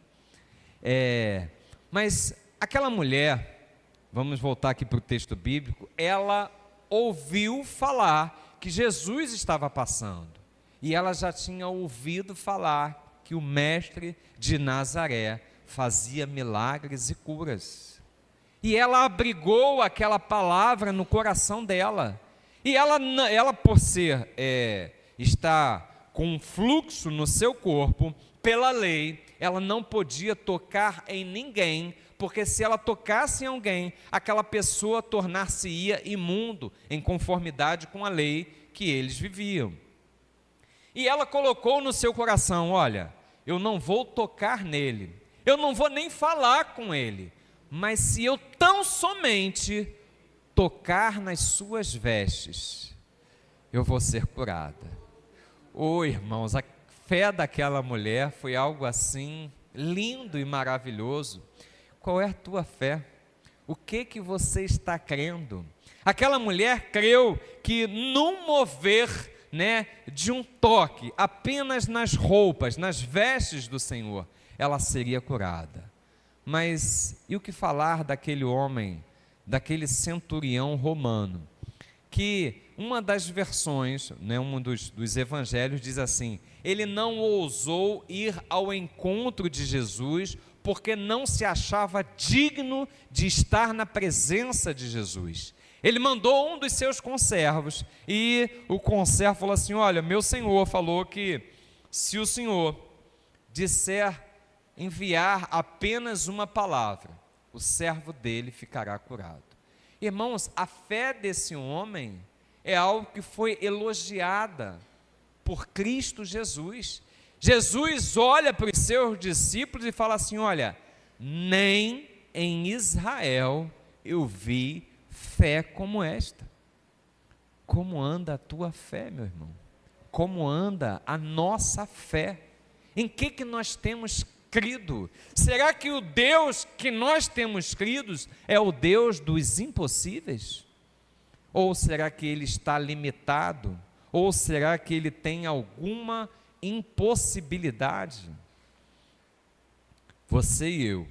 Mas aquela mulher, vamos voltar aqui para o texto bíblico, ela ouviu falar que Jesus estava passando, e ela já tinha ouvido falar que o mestre de Nazaré fazia milagres e curas, e ela abrigou aquela palavra no coração dela, e ela por ser, está com um fluxo no seu corpo, pela lei, ela não podia tocar em ninguém, porque se ela tocasse em alguém, aquela pessoa tornar-se-ia imundo, em conformidade com a lei que eles viviam. E ela colocou no seu coração: olha, eu não vou tocar nele, eu não vou nem falar com ele, mas se eu tão somente tocar nas suas vestes, eu vou ser curada. Irmãos, a fé daquela mulher foi algo assim lindo e maravilhoso. Qual é a tua fé? O que você está crendo? Aquela mulher creu que num mover, de um toque, apenas nas roupas, nas vestes do Senhor, ela seria curada. Mas e o que falar daquele homem, daquele centurião romano, que uma das versões, um dos evangelhos diz assim: ele não ousou ir ao encontro de Jesus, porque não se achava digno de estar na presença de Jesus. Ele mandou um dos seus conservos, e o conservo falou assim: olha, meu senhor falou que se o senhor disser, enviar apenas uma palavra, o servo dele ficará curado. Irmãos, a fé desse homem é algo que foi elogiada por Cristo Jesus. Jesus olha para os seus discípulos e fala assim: olha, nem em Israel eu vi fé como esta. Como anda a tua fé, meu irmão? Como anda a nossa fé? Em que nós temos crido? Será que o Deus que nós temos cridos é o Deus dos impossíveis? Ou será que ele está limitado? Ou será que ele tem alguma impossibilidade? Você e eu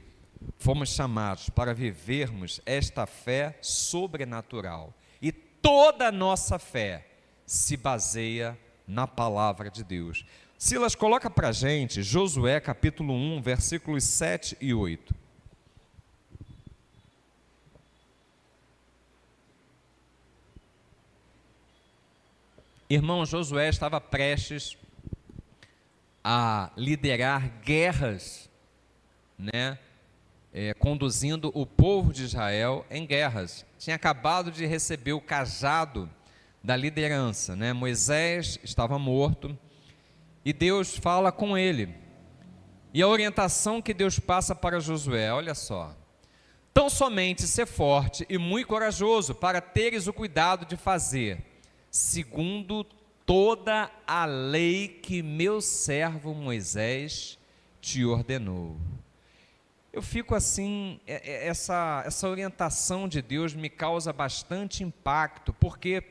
fomos chamados para vivermos esta fé sobrenatural, e toda a nossa fé se baseia na palavra de Deus. Silas, coloca para a gente Josué capítulo 1, versículos 7 e 8. Irmão, Josué estava prestes a liderar guerras, conduzindo o povo de Israel em guerras. Tinha acabado de receber o cajado da liderança, Moisés estava morto, e Deus fala com ele, e a orientação que Deus passa para Josué, olha só: tão somente ser forte e muito corajoso, para teres o cuidado de fazer segundo toda a lei que meu servo Moisés te ordenou. Eu fico assim, essa orientação de Deus me causa bastante impacto, porque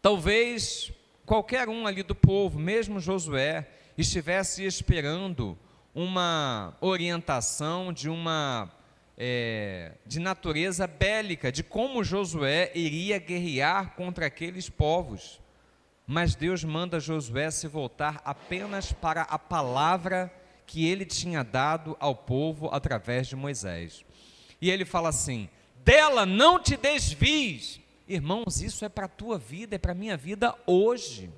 talvez qualquer um ali do povo, mesmo Josué, estivesse esperando uma orientação de natureza bélica, de como Josué iria guerrear contra aqueles povos. Mas Deus manda Josué se voltar apenas para a palavra que ele tinha dado ao povo através de Moisés. E ele fala assim: dela não te desvies. Irmãos, isso é para a tua vida, é para a minha vida hoje.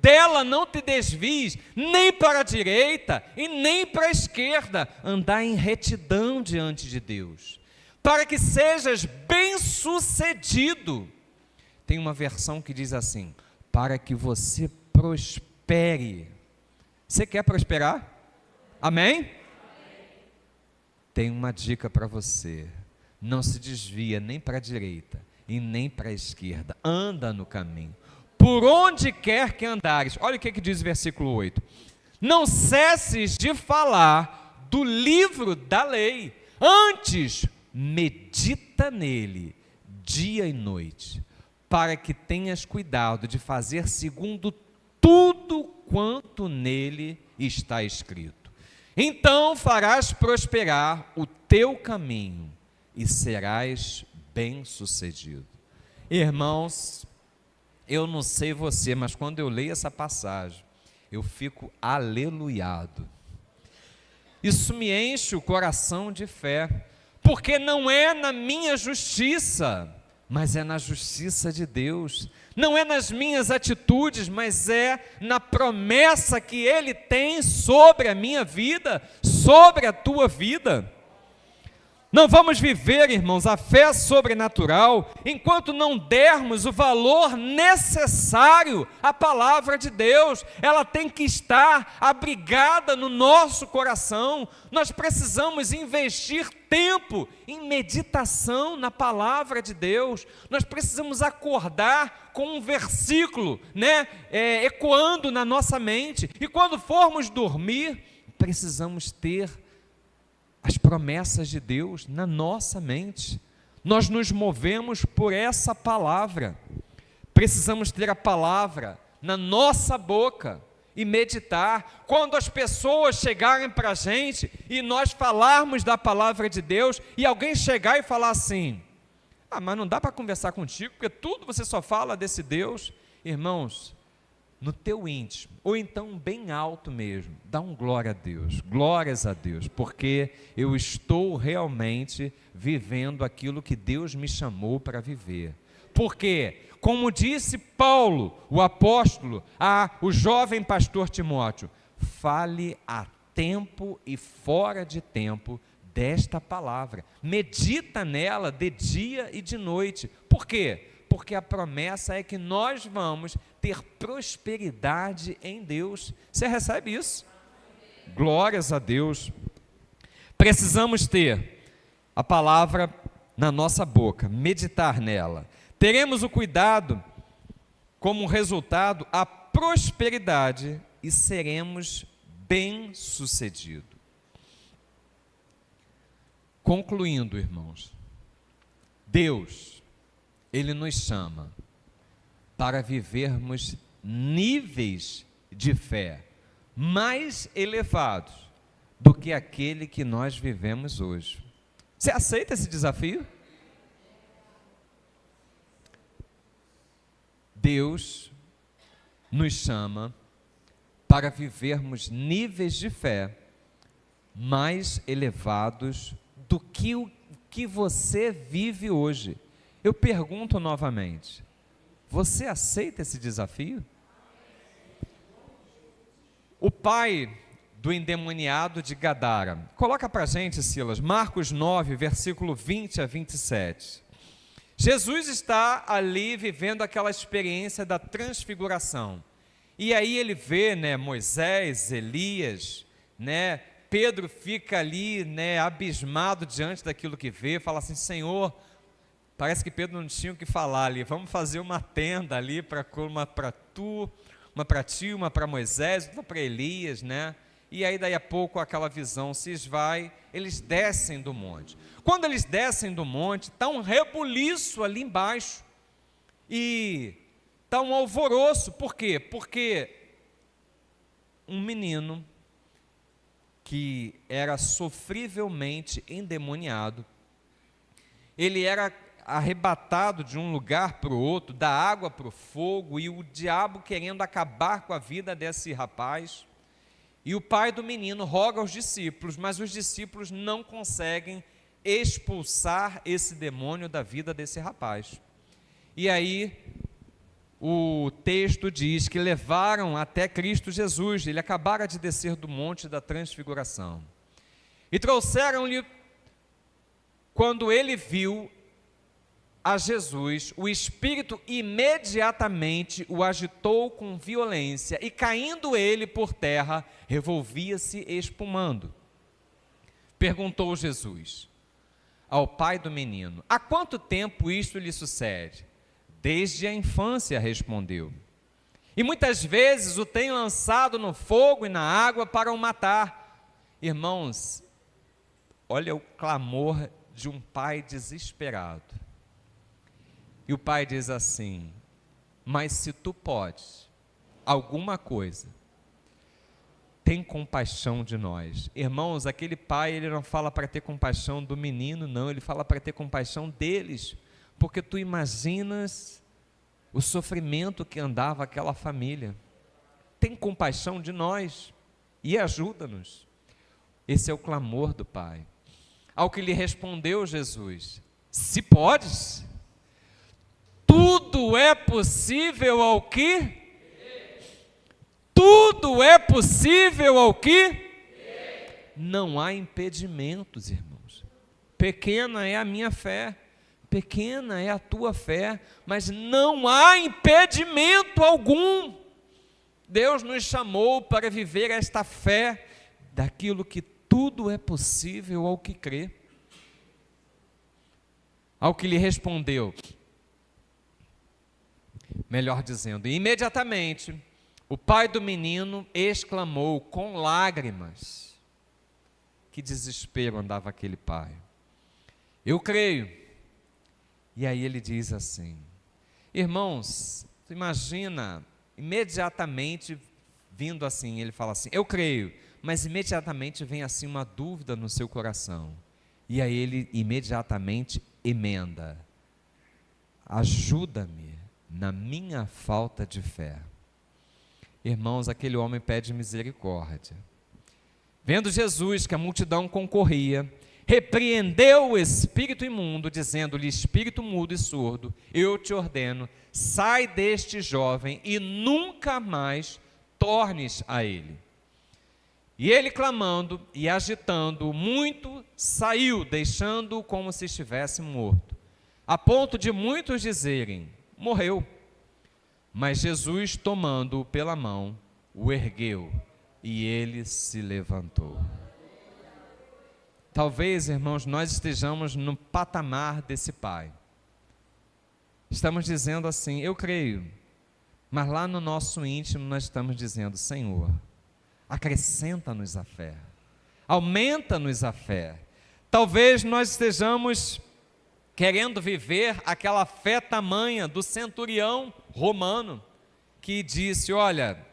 Dela não te desvies, nem para a direita e nem para a esquerda, andar em retidão diante de Deus, para que sejas bem-sucedido. Tem uma versão que diz assim: para que você prospere. Você quer prosperar? Amém? Tem uma dica para você: não se desvia nem para a direita e nem para a esquerda, anda no caminho, por onde quer que andares. Olha o que diz o versículo 8: não cesses de falar do livro da lei, antes medita nele dia e noite, para que tenhas cuidado de fazer segundo tudo quanto nele está escrito. Então farás prosperar o teu caminho e serás bem-sucedido. Irmãos, eu não sei você, mas quando eu leio essa passagem, eu fico aleluiado. Isso me enche o coração de fé, porque não é na minha justiça, mas é na justiça de Deus. Não é nas minhas atitudes, mas é na promessa que Ele tem sobre a minha vida, sobre a tua vida. Não vamos viver, irmãos, a fé sobrenatural enquanto não dermos o valor necessário à palavra de Deus. Ela tem que estar abrigada no nosso coração. Nós precisamos investir tempo em meditação na palavra de Deus. Nós precisamos acordar com um versículo, ecoando na nossa mente. E quando formos dormir, precisamos ter as promessas de Deus na nossa mente. Nós nos movemos por essa palavra. Precisamos ter a palavra na nossa boca e meditar. Quando as pessoas chegarem para a gente e nós falarmos da palavra de Deus, e alguém chegar e falar assim: mas não dá para conversar contigo, porque tudo você só fala desse Deus. Irmãos, no teu íntimo, ou então bem alto mesmo, dá um glória a Deus, glórias a Deus, porque eu estou realmente vivendo aquilo que Deus me chamou para viver. Porque, como disse Paulo, o apóstolo, o jovem pastor Timóteo, fale a tempo e fora de tempo desta palavra, medita nela de dia e de noite. Por quê? Porque a promessa é que nós vamos ter prosperidade em Deus. Você recebe isso? Glórias a Deus. Precisamos ter a palavra na nossa boca, meditar nela. Teremos o cuidado, como resultado, a prosperidade e seremos bem-sucedidos. Concluindo, irmãos, Deus, Ele nos chama para vivermos níveis de fé mais elevados do que aquele que nós vivemos hoje. Você aceita esse desafio? Deus nos chama para vivermos níveis de fé mais elevados do que o que você vive hoje. Eu pergunto novamente: você aceita esse desafio? O pai do endemoniado de Gadara, coloca para a gente, Silas, Marcos 9, versículo 20 a 27. Jesus está ali vivendo aquela experiência da transfiguração, e aí ele vê, Moisés, Elias, Pedro fica ali, abismado diante daquilo que vê, fala assim: Senhor, parece que Pedro não tinha o que falar ali, vamos fazer uma tenda ali, uma para tu, uma para ti, uma para Moisés, outra para Elias, E aí daí a pouco aquela visão se esvai, eles descem do monte. Quando eles descem do monte, está um rebuliço ali embaixo, e está um alvoroço. Por quê? Porque um menino que era sofrivelmente endemoniado, ele era arrebatado de um lugar para o outro, da água para o fogo, e o diabo querendo acabar com a vida desse rapaz. E o pai do menino roga aos discípulos, mas os discípulos não conseguem expulsar esse demônio da vida desse rapaz. E aí o texto diz que levaram até Cristo Jesus, ele acabara de descer do monte da transfiguração. E trouxeram-lhe, quando ele viu a Jesus, o Espírito imediatamente o agitou com violência, e caindo ele por terra, revolvia-se espumando. Perguntou Jesus ao pai do menino: há quanto tempo isto lhe sucede? Desde a infância, respondeu. E muitas vezes o tenho lançado no fogo e na água para o matar. Irmãos, olha o clamor de um pai desesperado. E o pai diz assim: mas se tu podes alguma coisa, tem compaixão de nós. Irmãos, aquele pai, ele não fala para ter compaixão do menino, não, ele fala para ter compaixão deles, porque tu imaginas o sofrimento que andava aquela família. Tem compaixão de nós e ajuda-nos. Esse é o clamor do pai. Ao que lhe respondeu Jesus: se podes, tudo é possível ao que? Tudo é possível ao que? Não há impedimentos, irmãos. Pequena é a minha fé, pequena é a tua fé, mas não há impedimento algum. Deus nos chamou para viver esta fé daquilo que tudo é possível ao que crê. Ao que lhe respondeu, melhor dizendo, imediatamente, o pai do menino exclamou com lágrimas. Que desespero andava aquele pai. Eu creio. E aí ele diz assim, irmãos, imagina, imediatamente vindo assim, ele fala assim, eu creio, mas imediatamente vem assim uma dúvida no seu coração. E aí ele imediatamente emenda, ajuda-me na minha falta de fé. Irmãos, aquele homem pede misericórdia. Vendo Jesus que a multidão concorria, repreendeu o espírito imundo, dizendo-lhe: espírito mudo e surdo, eu te ordeno, sai deste jovem e nunca mais tornes a ele. E ele, clamando e agitando muito, saiu, deixando-o como se estivesse morto, a ponto de muitos dizerem: morreu. Mas Jesus, tomando-o pela mão, o ergueu, e ele se levantou. Talvez, irmãos, nós estejamos no patamar desse pai. Estamos dizendo assim, eu creio, mas lá no nosso íntimo nós estamos dizendo: Senhor, acrescenta-nos a fé, aumenta-nos a fé. Talvez nós estejamos querendo viver aquela fé tamanha do centurião romano, que disse: olha,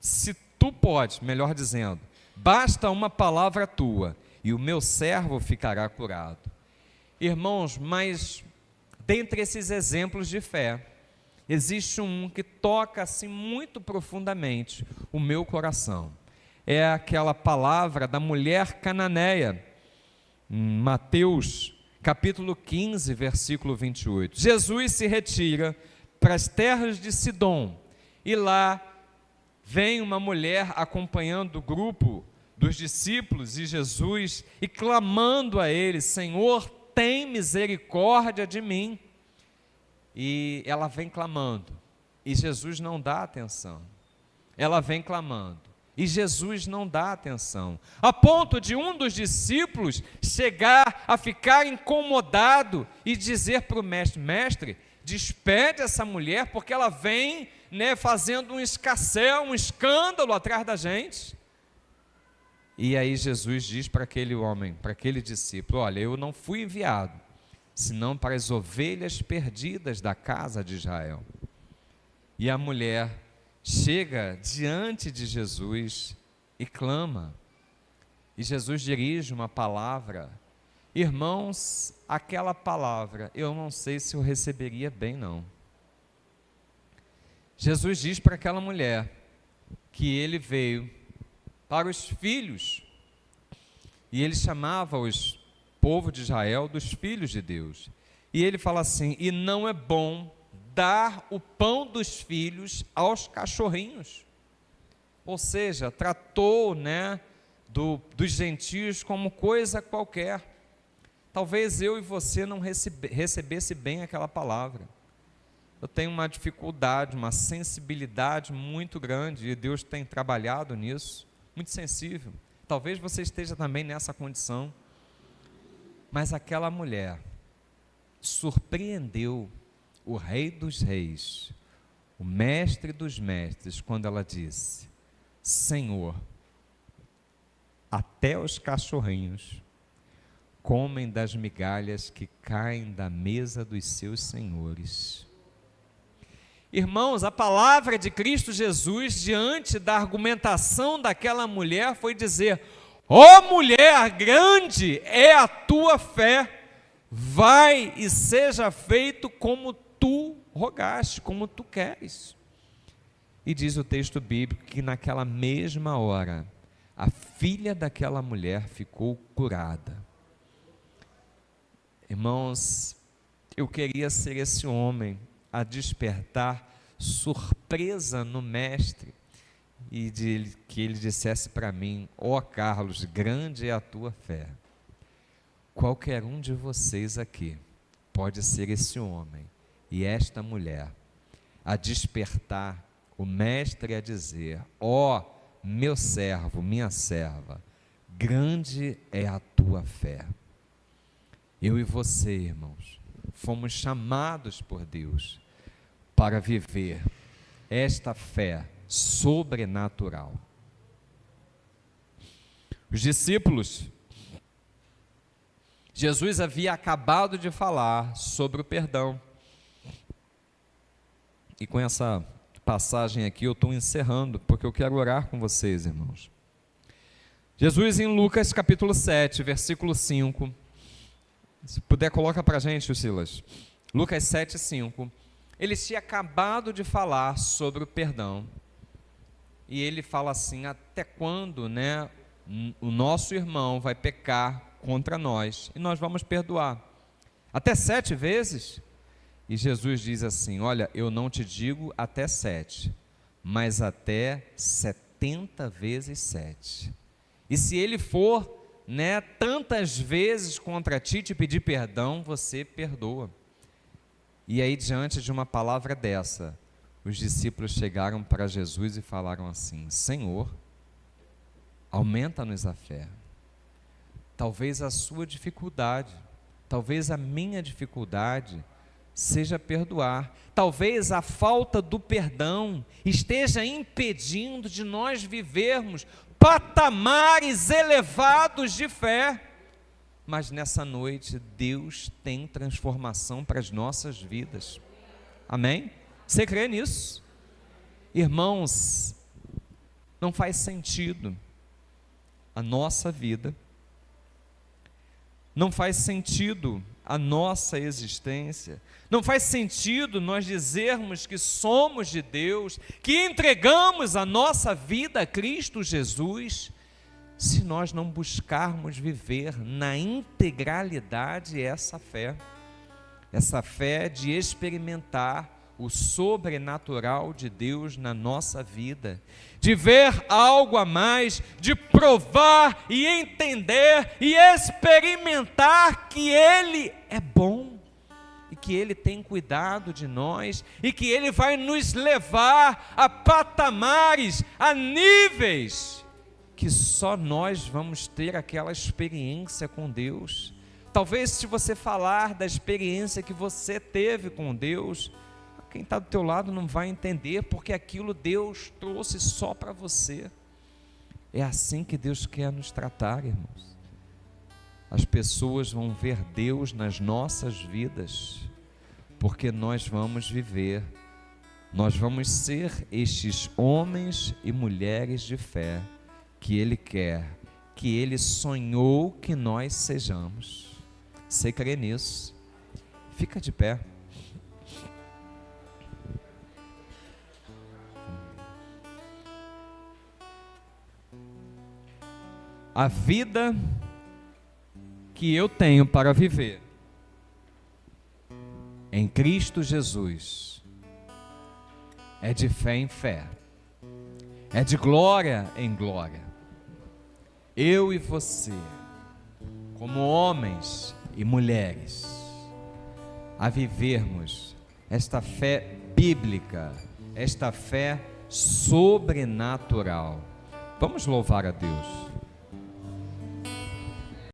se tu podes, melhor dizendo, basta uma palavra tua, e o meu servo ficará curado. Irmãos, mas dentre esses exemplos de fé, existe um que toca assim muito profundamente o meu coração. É aquela palavra da mulher cananeia, em Mateus capítulo 15, versículo 28. Jesus se retira para as terras de Sidom, e lá vem uma mulher acompanhando o grupo dos discípulos e Jesus, e clamando a ele: Senhor, tem misericórdia de mim. E ela vem clamando, e Jesus não dá atenção. Ela vem clamando, e Jesus não dá atenção, a ponto de um dos discípulos chegar a ficar incomodado e dizer para o mestre: mestre, despede essa mulher, porque ela vem, fazendo um escarcéu, um escândalo atrás da gente. E aí Jesus diz para aquele homem, para aquele discípulo: olha, eu não fui enviado senão para as ovelhas perdidas da casa de Israel. E a mulher chega diante de Jesus e clama, e Jesus dirige uma palavra. Irmãos, aquela palavra, eu não sei se eu receberia bem, não. Jesus diz para aquela mulher que ele veio para os filhos. E ele chamava os povo de Israel dos filhos de Deus. E ele fala assim: e não é bom dar o pão dos filhos aos cachorrinhos. Ou seja, tratou, dos gentios como coisa qualquer. Talvez eu e você não recebesse bem aquela palavra. Eu tenho uma dificuldade, uma sensibilidade muito grande, e Deus tem trabalhado nisso, muito sensível. Talvez você esteja também nessa condição. Mas aquela mulher surpreendeu o Rei dos Reis, o Mestre dos Mestres, quando ela disse: Senhor, até os cachorrinhos comem das migalhas que caem da mesa dos seus senhores. Irmãos, a palavra de Cristo Jesus, diante da argumentação daquela mulher, foi dizer: ó mulher, grande é a tua fé, vai e seja feito como tu rogaste, como tu queres. E diz o texto bíblico que naquela mesma hora, a filha daquela mulher ficou curada. Irmãos, eu queria ser esse homem a despertar surpresa no mestre e que ele dissesse para mim: ó Carlos, grande é a tua fé. Qualquer um de vocês aqui pode ser esse homem e esta mulher a despertar o mestre a dizer: ó meu servo, minha serva, grande é a tua fé. Eu e você, irmãos, fomos chamados por Deus para viver esta fé sobrenatural. Os discípulos, Jesus havia acabado de falar sobre o perdão. E com essa passagem aqui eu estou encerrando, porque eu quero orar com vocês, irmãos. Jesus, em Lucas capítulo 7, versículo 5, se puder coloca para a gente, Silas. Lucas 7, 5. Ele tinha acabado de falar sobre o perdão. E ele fala assim: até quando, o nosso irmão vai pecar contra nós e nós vamos perdoar? Até 7 vezes? E Jesus diz assim: olha, eu não te digo até 7, mas até 70 vezes 7. E se ele for, tantas vezes contra ti te pedir perdão, você perdoa. E aí, diante de uma palavra dessa, os discípulos chegaram para Jesus e falaram assim: Senhor, aumenta-nos a fé. Talvez a sua dificuldade, talvez a minha dificuldade seja perdoar. Talvez a falta do perdão esteja impedindo de nós vivermos patamares elevados de fé. Mas nessa noite Deus tem transformação para as nossas vidas. Amém? Você crê nisso? Irmãos, não faz sentido a nossa vida, não faz sentido a nossa existência, não faz sentido nós dizermos que somos de Deus, que entregamos a nossa vida a Cristo Jesus, se nós não buscarmos viver na integralidade essa fé de experimentar o sobrenatural de Deus na nossa vida, de ver algo a mais, de provar e entender e experimentar que Ele é bom, e que Ele tem cuidado de nós, e que Ele vai nos levar a patamares, a níveis, que só nós vamos ter aquela experiência com Deus. Talvez se você falar da experiência que você teve com Deus, quem está do teu lado não vai entender, porque aquilo Deus trouxe só para você. É assim que Deus quer nos tratar, irmãos. As pessoas vão ver Deus nas nossas vidas, porque nós vamos viver, nós vamos ser estes homens e mulheres de fé que Ele quer, que Ele sonhou que nós sejamos. Você crê nisso? Fica de pé. A vida que eu tenho para viver em Cristo Jesus é de fé em fé, é de glória em glória. Eu e você, como homens e mulheres, a vivermos esta fé bíblica, esta fé sobrenatural. Vamos louvar a Deus.